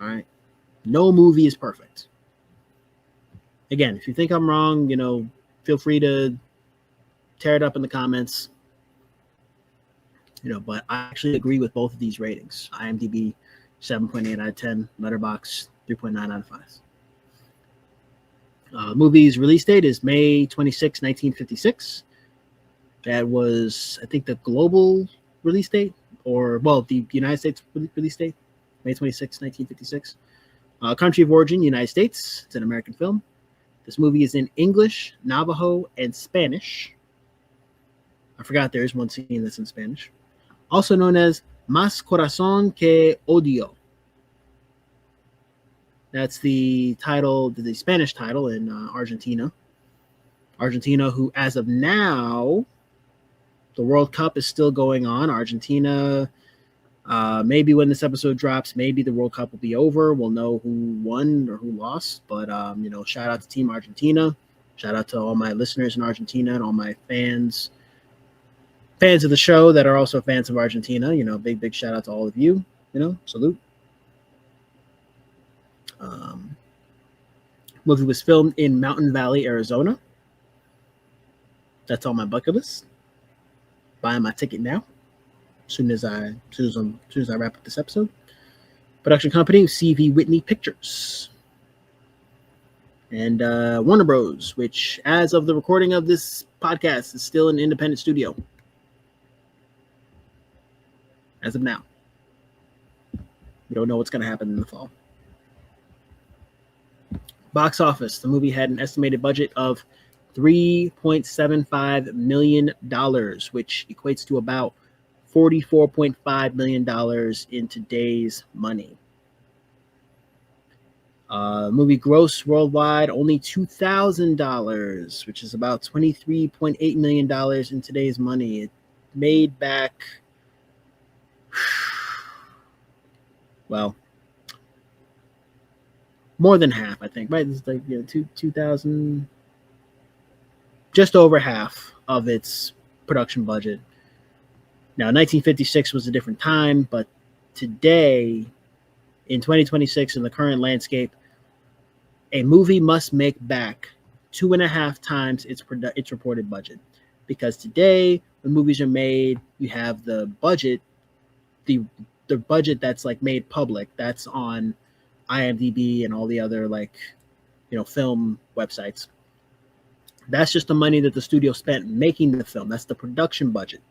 All right, no movie is perfect. Again, if you think I'm wrong, feel free to tear it up in the comments. But I actually agree with both of these ratings. IMDb 7.8 out of 10, Letterboxd 3.9 out of 5. Movie's release date is May 26, 1956. That was, I think, the global release date, the United States release date, May 26, 1956. Country of origin, United States. It's an American film. This movie is in English, Navajo, and Spanish. I forgot there is one scene that's in Spanish. Also known as Más Corazón que Odio. That's the title, the Spanish title in Argentina. Argentina, who as of now, the World Cup is still going on. Argentina, maybe when this episode drops, maybe the World Cup will be over. We'll know who won or who lost. But, shout out to Team Argentina. Shout out to all my listeners in Argentina and all my fans of the show that are also fans of Argentina. Big shout out to all of you. Salute. Movie was filmed in Mountain Valley, Arizona. That's on my bucket list. Buying my ticket now. As soon as I wrap up this episode. Production company CV Whitney Pictures. And Warner Bros., which as of the recording of this podcast is still an independent studio. As of now. We don't know what's going to happen in the fall. Box office. The movie had an estimated budget of $3.75 million, which equates to about $44.5 million in today's money. Movie gross worldwide only $2,000, which is about $23.8 million in today's money. It made back, well, more than half, I think, right? It's like 2,000, just over half of its production budget. Now, 1956 was a different time, but today, in 2026, in the current landscape, a movie must make back 2.5 times its reported budget. Because today, when movies are made, you have the budget, the budget that's like made public, that's on IMDb and all the other film websites. That's just the money that the studio spent making the film. That's the production budget.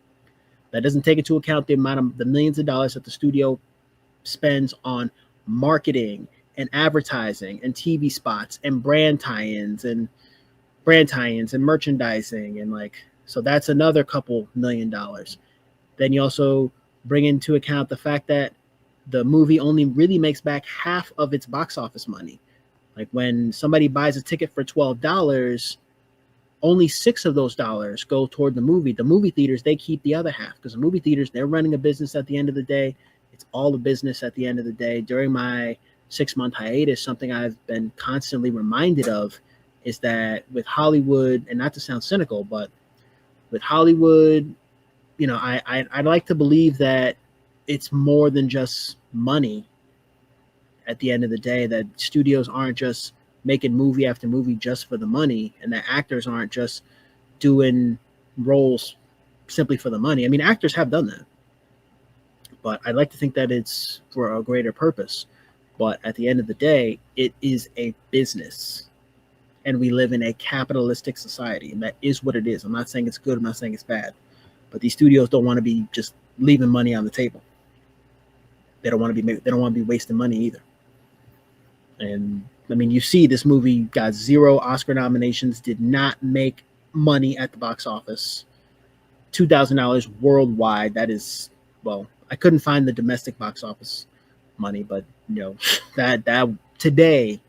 That doesn't take into account the millions of dollars that the studio spends on marketing and advertising and TV spots and brand tie-ins and merchandising and so that's another couple $1 million. Then you also bring into account the fact that the movie only really makes back half of its box office money. Like when somebody buys a ticket for $12, only $6 of those dollars go toward the movie. The movie theaters, they keep the other half because the movie theaters, they're running a business at the end of the day. It's all a business at the end of the day. During my 6-month hiatus, something I've been constantly reminded of is that with Hollywood, and not to sound cynical, but with Hollywood, I'd like to believe that it's more than just money at the end of the day, that studios aren't just making movie after movie just for the money, and that actors aren't just doing roles simply for the money. I mean, actors have done that, but I'd like to think that it's for a greater purpose. But at the end of the day, it is a business, and we live in a capitalistic society, and that is what it is. I'm not saying it's good. I'm not saying it's bad, but these studios don't want to be just leaving money on the table. They don't want to be wasting money either. And I mean, you see this movie got 0 Oscar nominations, did not make money at the box office. $2,000 worldwide. That is, well, I couldn't find the domestic box office money, but that today,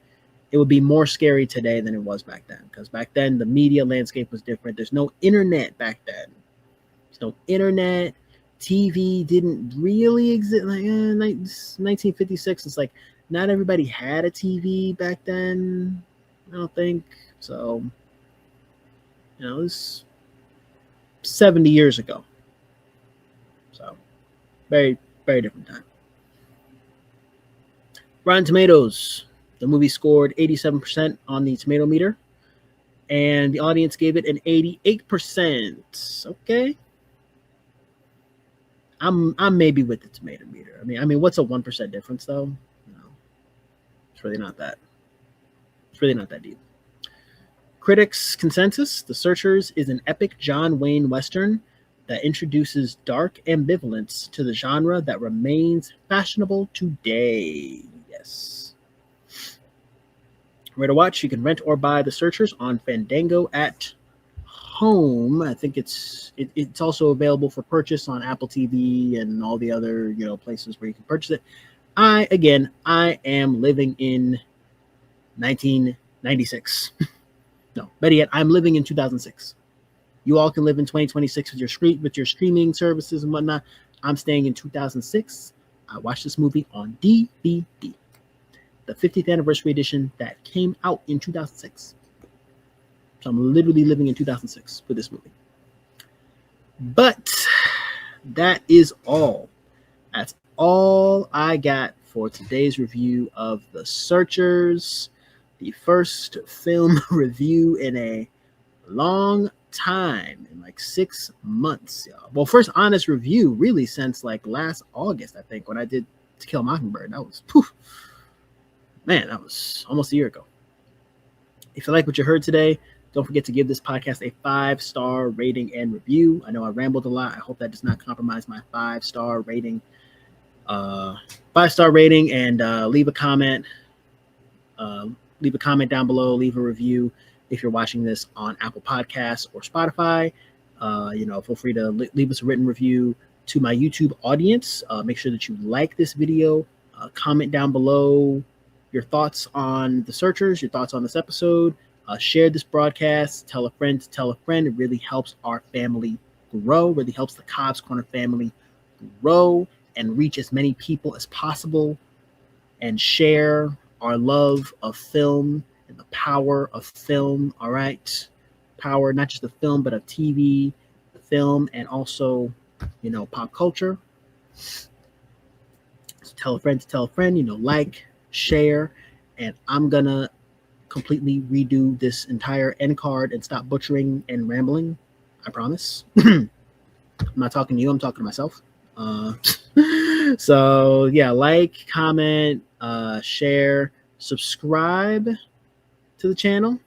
it would be more scary today than it was back then, because back then the media landscape was different. There's no internet back then. There's no internet. TV didn't really exist. 1956, it's like not everybody had a TV back then, I don't think. So, it was 70 years ago. So, Very, very different time. Rotten Tomatoes. The movie scored 87% on the tomato meter, and the audience gave it an 88%. Okay. I'm maybe with the tomato meter. I mean, what's a 1% difference though? No, it's really not that. It's really not that deep. Critics' consensus: The Searchers is an epic John Wayne Western that introduces dark ambivalence to the genre that remains fashionable today. Yes. Where to watch? You can rent or buy The Searchers on Fandango at home. I think it's also available for purchase on Apple TV and all the other places where you can purchase it. I am living in 1996. No, better yet, I'm living in 2006. You all can live in 2026 with your streaming services and whatnot. I'm staying in 2006. I watched this movie on DVD, the 50th anniversary edition that came out in 2006. So I'm literally living in 2006 for this movie. But that is all. That's all I got for today's review of The Searchers, the first film review in a long time, in like 6 months, y'all. Well, first honest review really since like last August, I think, when I did To Kill a Mockingbird. That was, man, that was almost a year ago. If you like what you heard today, don't forget to give this podcast a 5-star rating and review. I know I rambled a lot. I hope that does not compromise my 5-star rating. 5-star rating, and leave a comment. Leave a comment down below. Leave a review if you're watching this on Apple Podcasts or Spotify. Feel free to leave us a written review to my YouTube audience. Make sure that you like this video. Comment down below your thoughts on The Searchers, your thoughts on this episode. Share this broadcast. Tell a friend to tell a friend. It really helps our family grow. Really helps the Cobbs Corner family grow and reach as many people as possible, and share our love of film and the power of film. All right, power not just of film, but of TV, film, and also pop culture. So tell a friend to tell a friend. Like, share, and I'm gonna completely redo this entire end card and stop butchering and rambling. I promise. I'm not talking to you. I'm talking to myself. So yeah, like, comment, share, subscribe to the channel,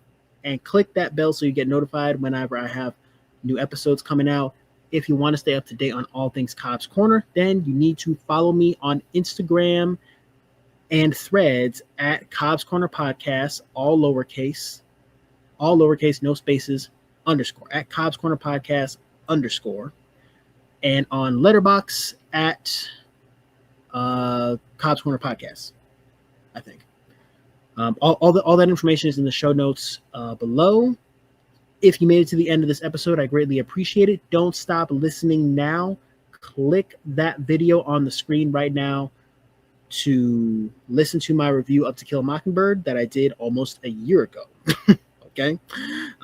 and click that bell so you get notified whenever I have new episodes coming out. If you want to stay up to date on all things Cobbs Corner, then you need to follow me on Instagram and Threads at Cobbs Corner Podcast, all lowercase, no spaces, _, at Cobbs Corner Podcast _, and on Letterboxd at Cobbs Corner Podcast, I think. All that information is in the show notes below. If you made it to the end of this episode, I greatly appreciate it. Don't stop listening now. Click that video on the screen right now to listen to my review of To Kill a Mockingbird that I did almost a year ago. Okay?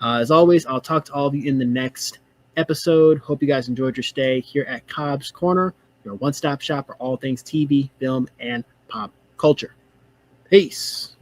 As always, I'll talk to all of you in the next episode. Hope you guys enjoyed your stay here at Cobbs Corner, your one-stop shop for all things TV, film, and pop culture. Peace.